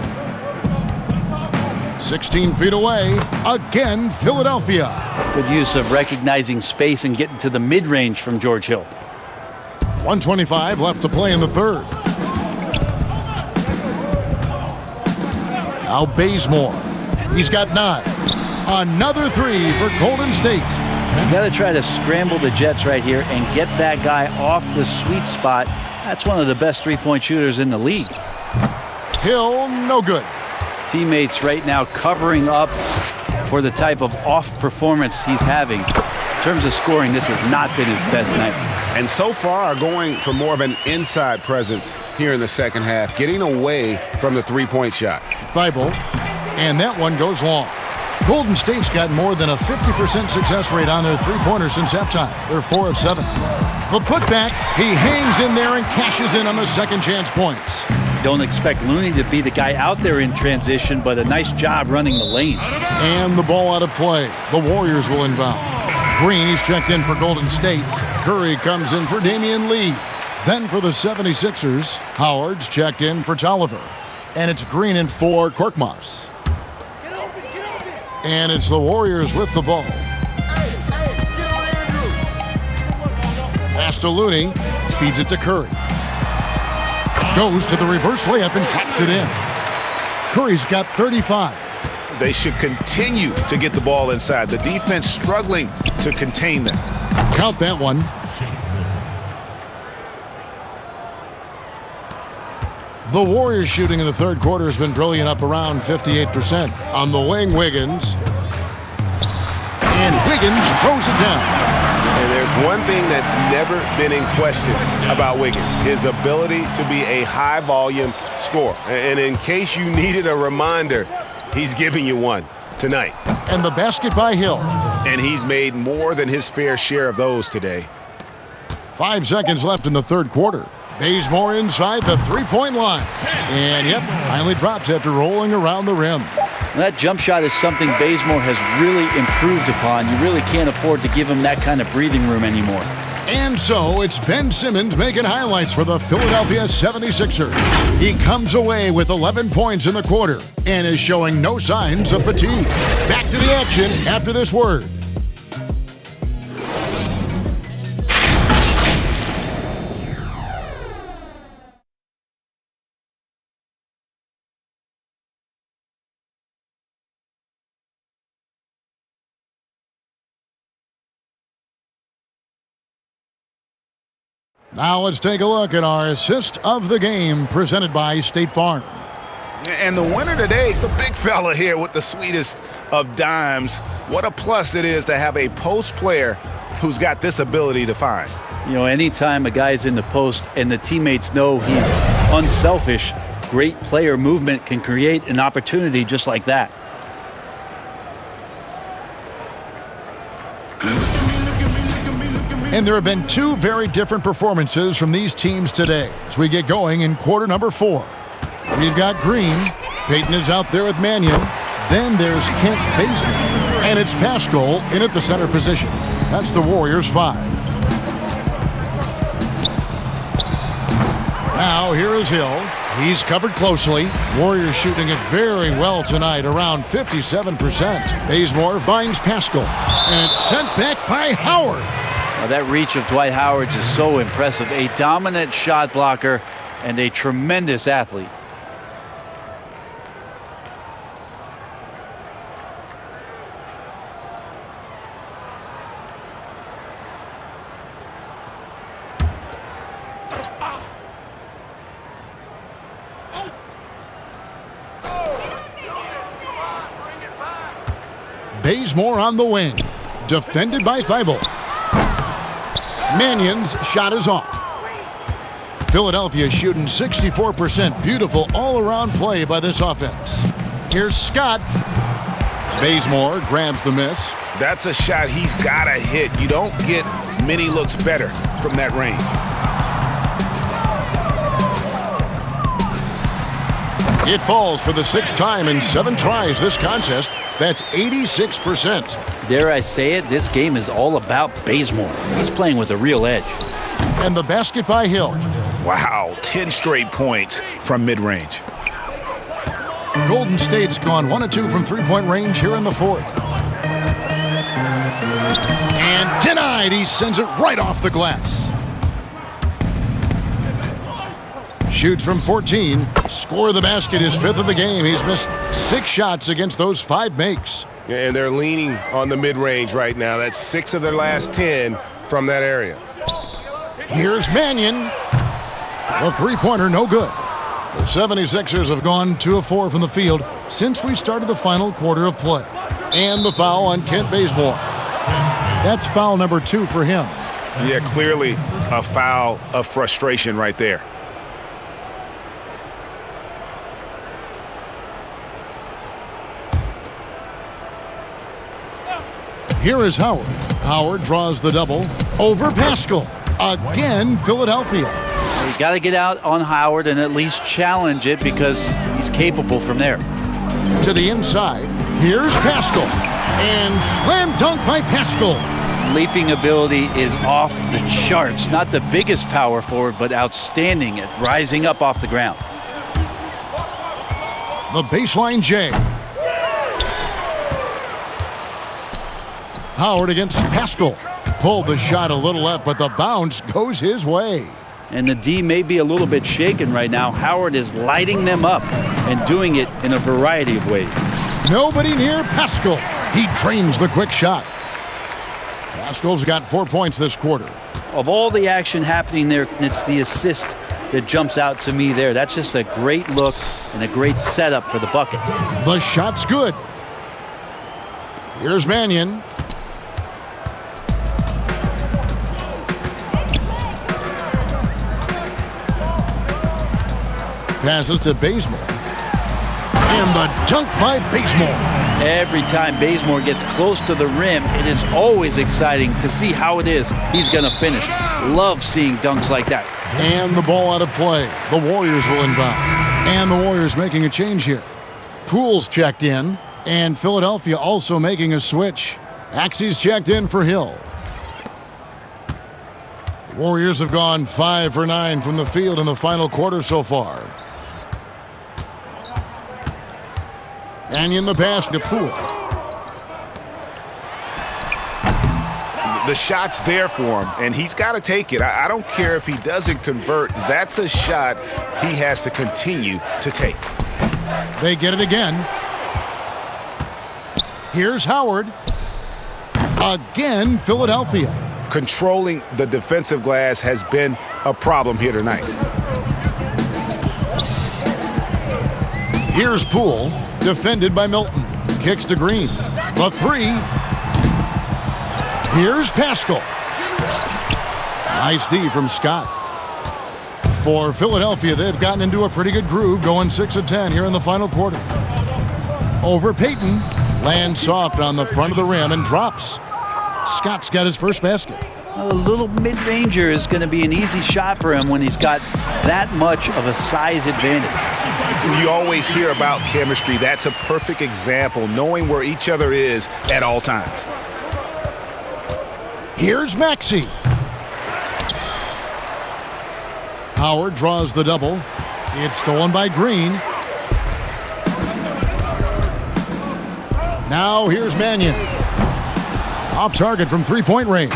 16 feet away. Again, Philadelphia. Good use of recognizing space and getting to the mid-range from George Hill. 1:25 left to play in the third. Now Bazemore. He's got 9. Another 3 for Golden State. You got to try to scramble the Jets right here and get that guy off the sweet spot. That's one of the best three-point shooters in the league. Hill, no good. Teammates right now covering up for the type of off performance he's having. In terms of scoring, this has not been his best night. And so far are going for more of an inside presence here in the second half, getting away from the three-point shot. Thibault, and that one goes long. Golden State's got more than a 50% success rate on their three-pointers since halftime. They're 4 of 7. The putback, he hangs in there and cashes in on the second chance points. Don't expect Looney to be the guy out there in transition, but a nice job running the lane. And the ball out of play. The Warriors will inbound. Green, he's checked in for Golden State. Curry comes in for Damian Lee. Then for the 76ers, Howard's checked in for Tolliver. And it's Green in for Korkmaz. And it's the Warriors with the ball. Pass to Looney, feeds it to Curry. Goes to the reverse layup and drops it in. Curry's got 35. They should continue to get the ball inside. The defense struggling to contain them. Count that one. The Warriors shooting in the third quarter has been brilliant, up around 58%. On the wing, Wiggins. And Wiggins throws it down. And there's one thing that's never been in question about Wiggins, his ability to be a high-volume scorer. And in case you needed a reminder, he's giving you one tonight. And the basket by Hill. And he's made more than his fair share of those today. 5 seconds left in the third quarter. Bazemore inside the three-point line. And, yep, finally drops after rolling around the rim. That jump shot is something Bazemore has really improved upon. You really can't afford to give him that kind of breathing room anymore. And so it's Ben Simmons making highlights for the Philadelphia 76ers. He comes away with 11 points in the quarter and is showing no signs of fatigue. Back to the action after this word. Now let's take a look at our assist of the game presented by State Farm. And the winner today, the big fella here with the sweetest of dimes. What a plus it is to have a post player who's got this ability to find. You know, anytime a guy's in the post and the teammates know he's unselfish, great player movement can create an opportunity just like that. And there have been 2 very different performances from these teams today as we get going in quarter number 4. We've got Green. Payton is out there with Mannion. Then there's Kent Bazemore. And it's Pascal in at the center position. That's the Warriors 5. Now here is Hill. He's covered closely. Warriors shooting it very well tonight, around 57%. Bazemore finds Pascal. And it's sent back by Howard. Now that reach of Dwight Howard's is so impressive. A dominant shot blocker and a tremendous athlete. Bazemore on the wing. Defended by Thibault. Mannion's shot is off. Philadelphia shooting 64%. Beautiful all-around play by this offense. Here's Scott. Bazemore grabs the miss. That's a shot he's got to hit. You don't get many looks better from that range. It falls for the 6th time in 7 tries this contest. That's 86%. Dare I say it, this game is all about Bazemore. He's playing with a real edge. And the basket by Hill. Wow, 10 straight points from mid-range. Golden State's gone 1 of 2 from three-point range here in the 4th. And denied. He sends it right off the glass. shoots from 14. Score the basket, his 5th of the game. He's missed 6 shots against those 5 makes. And they're leaning on the mid-range right now. That's 6 of their last 10 from that area. Here's Mannion. The three-pointer, no good. The 76ers have gone 2 of 4 from the field since we started the final quarter of play. And the foul on Kent Bazemore. That's foul number 2 for him. Yeah, clearly a foul of frustration right there. Here is Howard. Howard draws the double over Pascal. Again, Philadelphia. You got to get out on Howard and at least challenge it because he's capable from there. To the inside. Here's Pascal. And slam dunk by Pascal. Leaping ability is off the charts. Not the biggest power forward, but outstanding at rising up off the ground. The baseline J. Howard against Pascal. Pulled the shot a little left, but the bounce goes his way. And the D may be a little bit shaken right now. Howard is lighting them up and doing it in a variety of ways. Nobody near Pascal. He drains the quick shot. Pascal's got 4 points this quarter. Of all the action happening there, it's the assist that jumps out to me there. That's just a great look and a great setup for the bucket. The shot's good. Here's Mannion. Passes to Bazemore. And the dunk by Bazemore. Every time Bazemore gets close to the rim, it is always exciting to see how it is he's going to finish. Love seeing dunks like that. And the ball out of play. The Warriors will inbound. And the Warriors making a change here. Poole's checked in, and Philadelphia also making a switch. Axie's checked in for Hill. The Warriors have gone 5 for 9 from the field in the final quarter so far. And in the pass to Poole. The shot's there for him, and he's got to take it. I don't care if he doesn't convert. That's a shot he has to continue to take. They get it again. Here's Howard. Again, Philadelphia. Controlling the defensive glass has been a problem here tonight. Here's Poole, defended by Milton. Kicks to Green. The 3. Here's Pascal. Nice D from Scott. For Philadelphia, they've gotten into a pretty good groove, going 6 of 10 here in the final quarter. Over Payton, lands soft on the front of the rim and drops. Scott's got his first basket. A little mid-ranger is going to be an easy shot for him when he's got that much of a size advantage. You always hear about chemistry. That's a perfect example, knowing where each other is at all times. Here's Maxey. Howard draws the double. It's stolen by Green. Now here's Mannion. Off target from three-point range.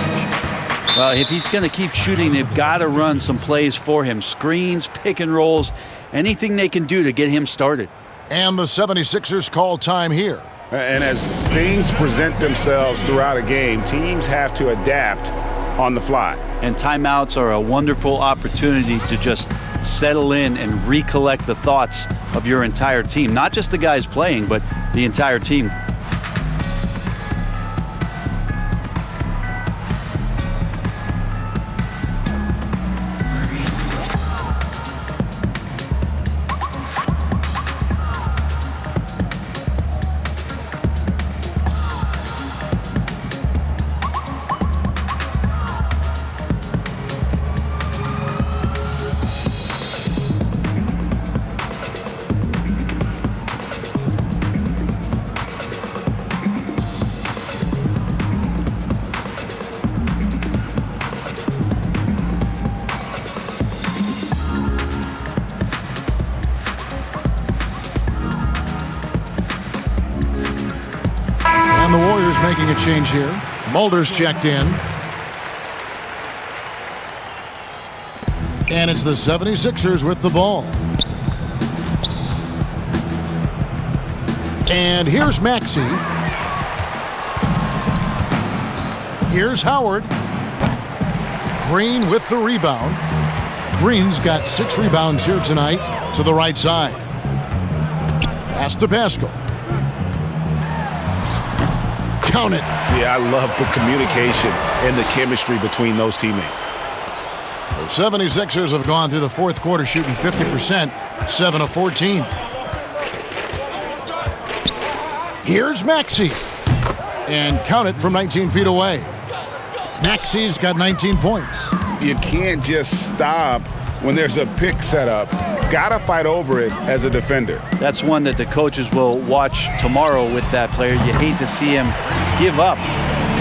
Well, if he's going to keep shooting, they've got to run some plays for him. Screens, pick and rolls, anything they can do to get him started. And the 76ers call time here. And as things present themselves throughout a game, teams have to adapt on the fly. And timeouts are a wonderful opportunity to just settle in and recollect the thoughts of your entire team. Not just the guys playing, but the entire team. And the Warriors making a change here. Mulder's checked in. And it's the 76ers with the ball. And here's Maxey. Here's Howard. Green with the rebound. Green's got 6 rebounds here tonight to the right side. Pass to Pascal. Count it. Yeah, I love the communication and the chemistry between those teammates. The 76ers have gone through the fourth quarter shooting 50%, 7 of 14. Here's Maxey. And count it from 19 feet away. Maxey's got 19 points. You can't just stop when there's a pick set up. Gotta fight over it as a defender. That's one that the coaches will watch tomorrow with that player. You hate to see him give up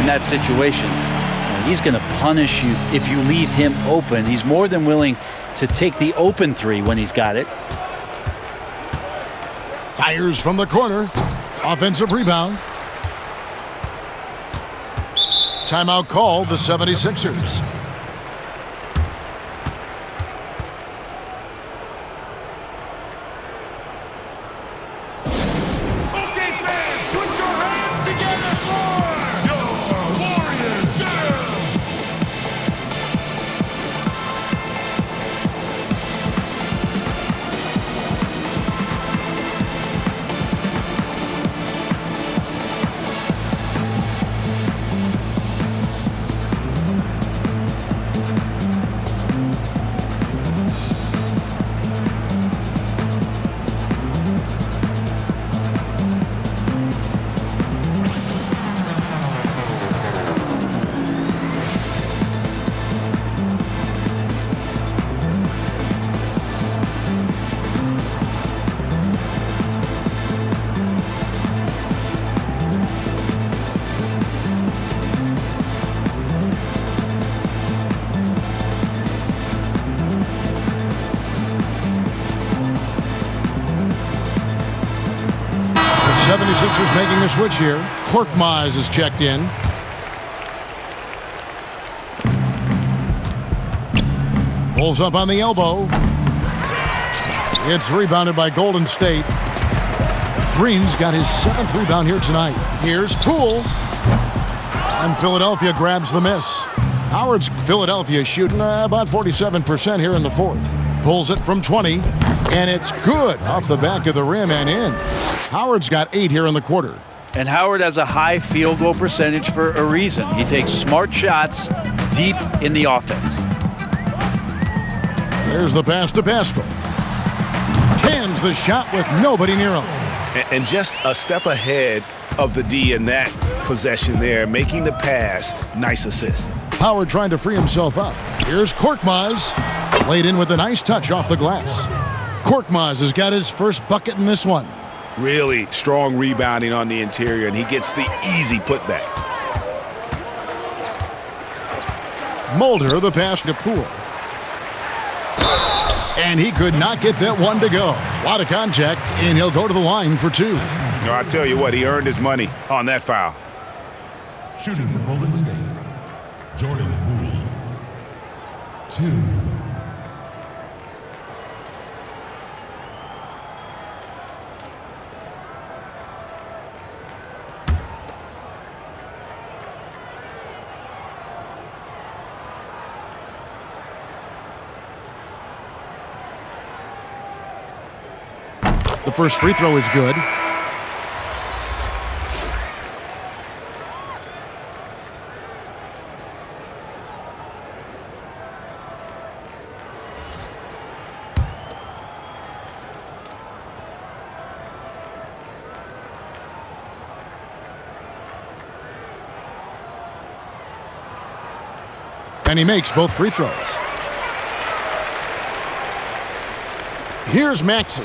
in that situation. He's going to punish you if you leave him open. He's more than willing to take the open three when he's got it. Fires from the corner. Offensive rebound. Timeout called, the 76ers. The 76ers making the switch here. Korkmaz is checked in. Pulls up on the elbow. It's rebounded by Golden State. Green's got his 7th rebound here tonight. Here's Poole. And Philadelphia grabs the miss. Howard's Philadelphia shooting about 47% here in the fourth. Pulls it from 20, and it's good off the back of the rim and in. Howard's got 8 here in the quarter. And Howard has a high field goal percentage for a reason. He takes smart shots deep in the offense. There's the pass to Pascal. Cans the shot with nobody near him. And just a step ahead of the D in that possession there, making the pass. Nice assist. Howard trying to free himself up. Here's Korkmaz. Laid in with a nice touch off the glass. Korkmaz has got his first bucket in this one. Really strong rebounding on the interior, and he gets the easy putback. Mulder, the pass to Poole. And he could not get that one to go. A lot of contact, and he'll go to the line for 2. No, I tell you what, he earned his money on that foul. Shooting for Golden State, Jordan Poole. 2. The first free throw is good. And he makes both free throws. Here's Maxey.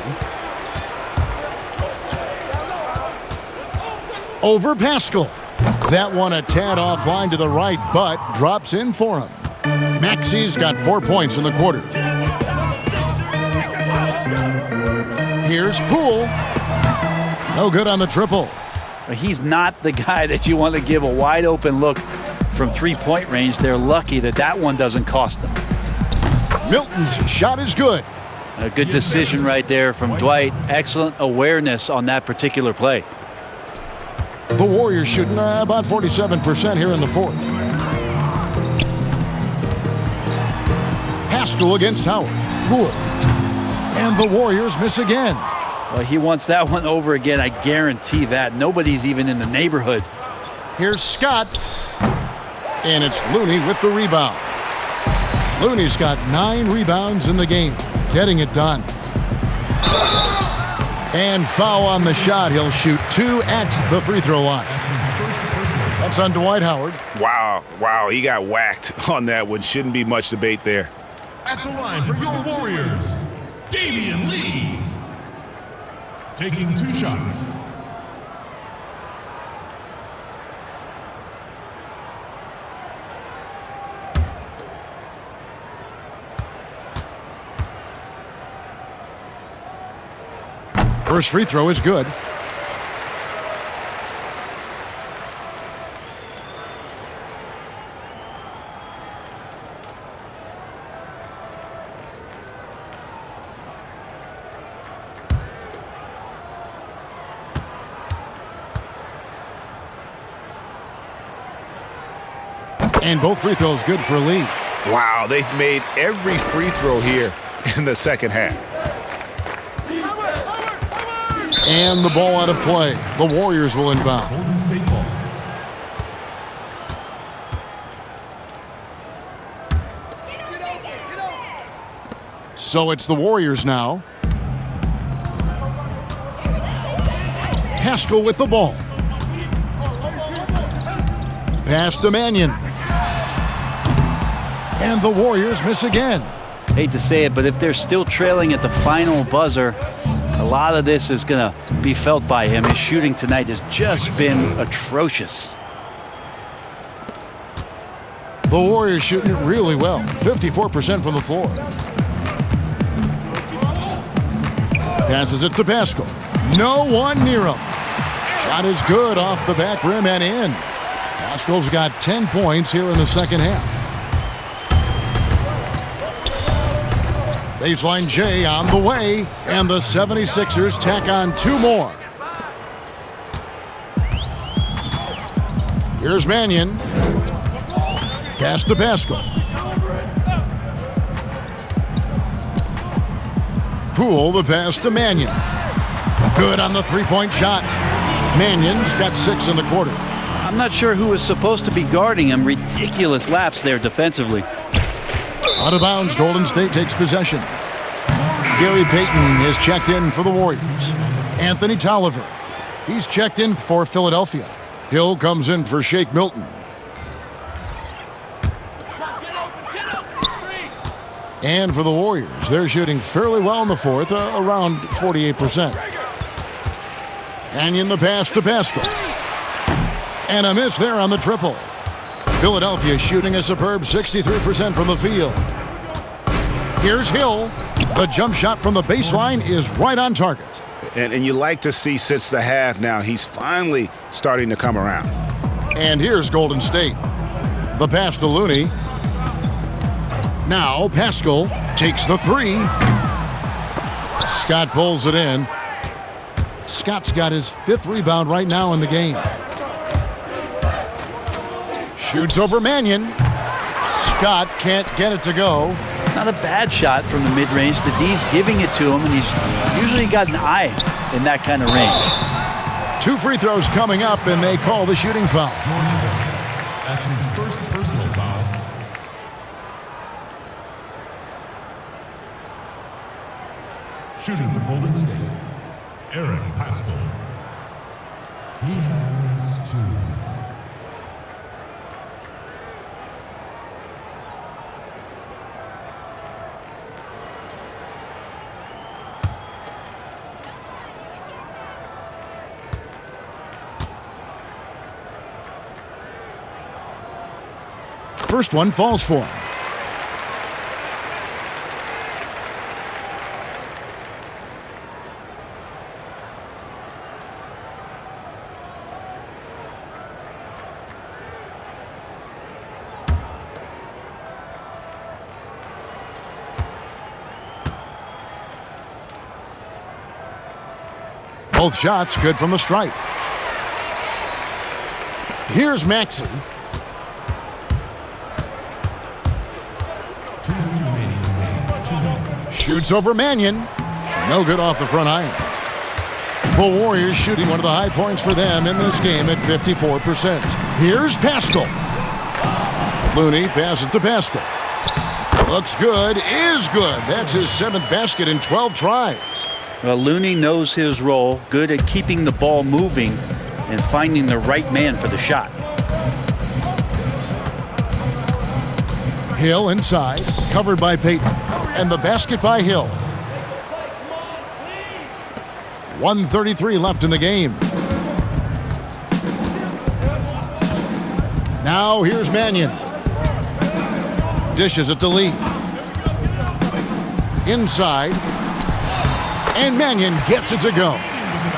Over Pascal. That one a tad offline to the right, but drops in for him. Maxey's got 4 points in the quarter. Here's Poole. No good on the triple. He's not the guy that you want to give a wide open look from 3-point range. They're lucky that that one doesn't cost them. Milton's shot is good. A good decision right there from Dwight. Excellent awareness on that particular play. The Warriors shooting about 47% here in the fourth. Pascal against Howard. Poole. And the Warriors miss again. Well, he wants that one over again. I guarantee that. Nobody's even in the neighborhood. Here's Scott. And it's Looney with the rebound. Looney's got 9 rebounds in the game, getting it done. And foul on the shot. He'll shoot 2 at the free throw line. That's on Dwight Howard. Wow, he got whacked on that one. Shouldn't be much debate there. At the line for your Warriors, Damian Lee. Taking 2 shots. First free throw is good. And both free throws good for Lee. Wow, they've made every free throw here in the second half. And the ball out of play. The Warriors will inbound. Golden State ball. So it's the Warriors now. Pascal with the ball. Pass to Mannion. And the Warriors miss again. Hate to say it, but if they're still trailing at the final buzzer, a lot of this is going to be felt by him. His shooting tonight has just been atrocious. The Warriors shooting it really well. 54% from the floor. Passes it to Pascal. No one near him. Shot is good off the back rim and in. Pascal's got 10 points here in the second half. Baseline J on the way, and the 76ers tack on 2 more. Here's Mannion. Pass to Pascal. Poole the pass to Mannion. Good on the three-point shot. Mannion's got 6 in the quarter. I'm not sure who was supposed to be guarding him. Ridiculous lapse there defensively. Out of bounds, Golden State takes possession. Gary Payton is checked in for the Warriors. Anthony Tolliver, he's checked in for Philadelphia. Hill comes in for Shake Milton. And for the Warriors, they're shooting fairly well in the fourth, around 48%. Mannion the pass to Pascal. And a miss there on the triple. Philadelphia shooting a superb 63% from the field. Here's Hill. The jump shot from the baseline is right on target. And you like to see since the half now, he's finally starting to come around. And here's Golden State. The pass to Looney. Now Pascal takes the 3. Scott pulls it in. Scott's got his 5th rebound right now in the game. Shoots over Mannion. Scott can't get it to go. Not a bad shot from the mid-range. The D's giving it to him, and he's usually got an eye in that kind of range. 2 free throws coming up, and they call the shooting foul. That's his first personal foul. Shooting for Golden State, Aaron Pascal. He has 2. First one falls for him. Both shots good from the stripe. Here's Maxey. 2 minutes remaining in the game. 2 minutes. Shoots over Mannion. No good off the front iron. The Warriors shooting one of the high points for them in this game at 54%. Here's Pascal. Looney passes to Pascal. Looks good, is good. That's his 7th basket in 12 tries. Well, Looney knows his role, good at keeping the ball moving and finding the right man for the shot. Hill inside, covered by Payton. And the basket by Hill. 1:33 left in the game. Now here's Mannion. Dishes it to Lee. Inside. And Mannion gets it to go.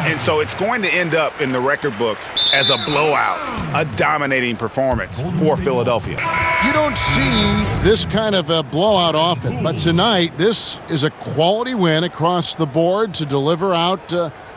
And so it's going to end up in the record books as a blowout, a dominating performance for Philadelphia. You don't see this kind of a blowout often, but tonight this is a quality win across the board to deliver out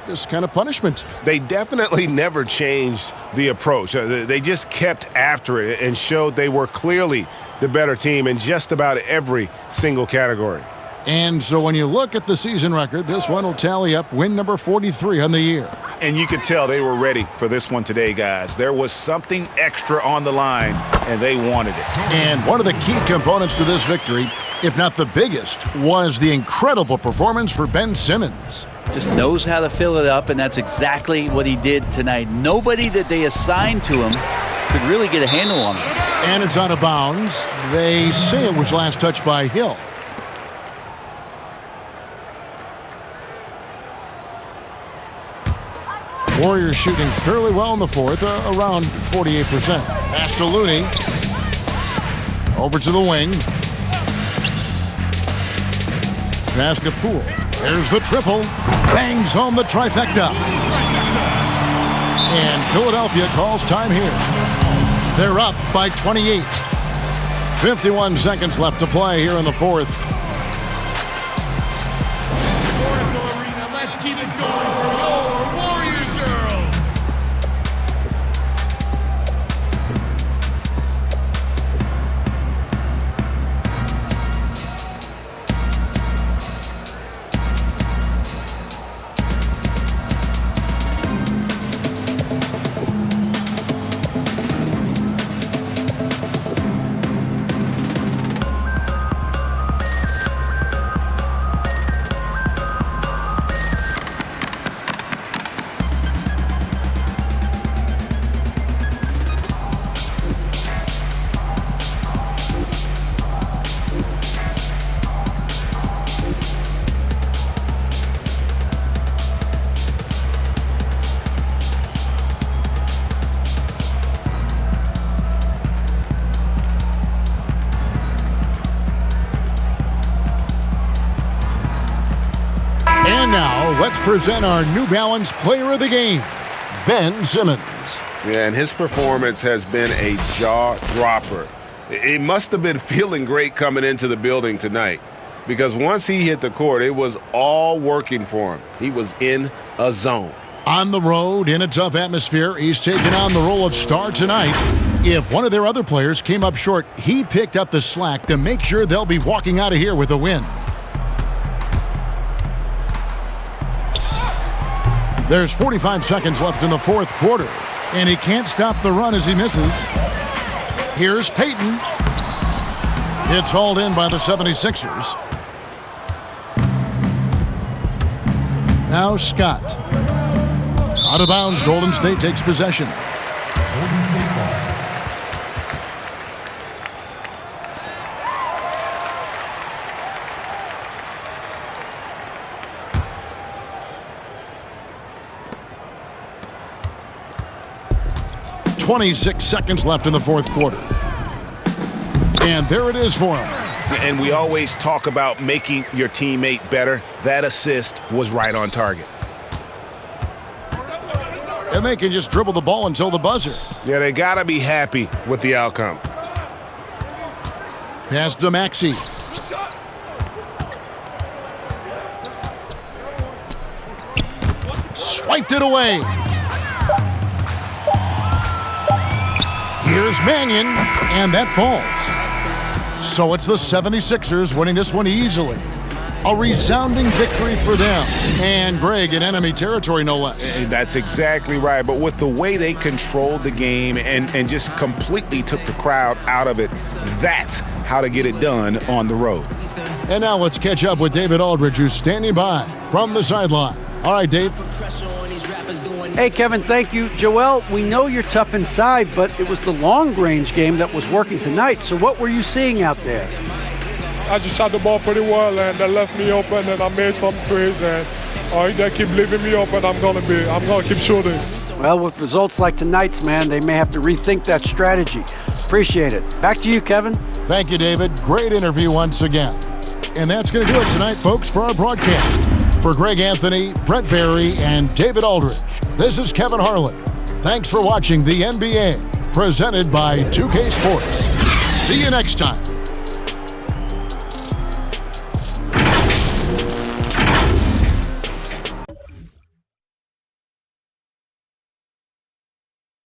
this kind of punishment. They definitely never changed the approach. They just kept after it and showed they were clearly the better team in just about every single category. And so when you look at the season record, this one will tally up win number 43 on the year. And you could tell they were ready for this one today, guys. There was something extra on the line, and they wanted it. And one of the key components to this victory, if not the biggest, was the incredible performance for Ben Simmons. Just knows how to fill it up, and that's exactly what he did tonight. Nobody that they assigned to him could really get a handle on him. And it's out of bounds. They say it was last touched by Hill. Warriors shooting fairly well in the fourth, around 48%. Pass to Looney. Over to the wing. Pass to Poole. There's the triple. Bangs home the trifecta. And Philadelphia calls time here. They're up by 28. 51 seconds left to play here in the fourth. Oracle Arena, let's keep it going for your Warriors girls. And now, let's present our New Balance Player of the Game, Ben Simmons. Yeah, and his performance has been a jaw-dropper. He must have been feeling great coming into the building tonight because once he hit the court, it was all working for him. He was in a zone. On the road, in a tough atmosphere, he's taken on the role of star tonight. If one of their other players came up short, he picked up the slack to make sure they'll be walking out of here with a win. There's 45 seconds left in the fourth quarter, and he can't stop the run as he misses. Here's Payton. It's hauled in by the 76ers. Now Scott. Out of bounds, Golden State takes possession. Golden State ball. .26 seconds left in the fourth quarter. And there it is for him. And we always talk about making your teammate better. That assist was right on target. And they can just dribble the ball until the buzzer. Yeah, they got to be happy with the outcome. Pass to Maxey. swiped it away. Here's Mannion, and that falls. So it's the 76ers winning this one easily. A resounding victory for them. And Greg in enemy territory, no less. That's exactly right. But with the way they controlled the game and just completely took the crowd out of it, that's how to get it done on the road. And now let's catch up with David Aldridge, who's standing by from the sideline. All right, Dave. Hey, Kevin, thank you. Joel, we know you're tough inside, but it was the long-range game that was working tonight. So what were you seeing out there? I just shot the ball pretty well, and they left me open, and I made some threes, and they keep leaving me open. I'm gonna keep shooting. Well, with results like tonight's, man, they may have to rethink that strategy. Appreciate it. Back to you, Kevin. Thank you, David. Great interview once again. And that's going to do it tonight, folks, for our broadcast. For Greg Anthony, Brett Barry, and David Aldridge, this is Kevin Harlan. Thanks for watching the NBA, presented by 2K Sports. See you next time.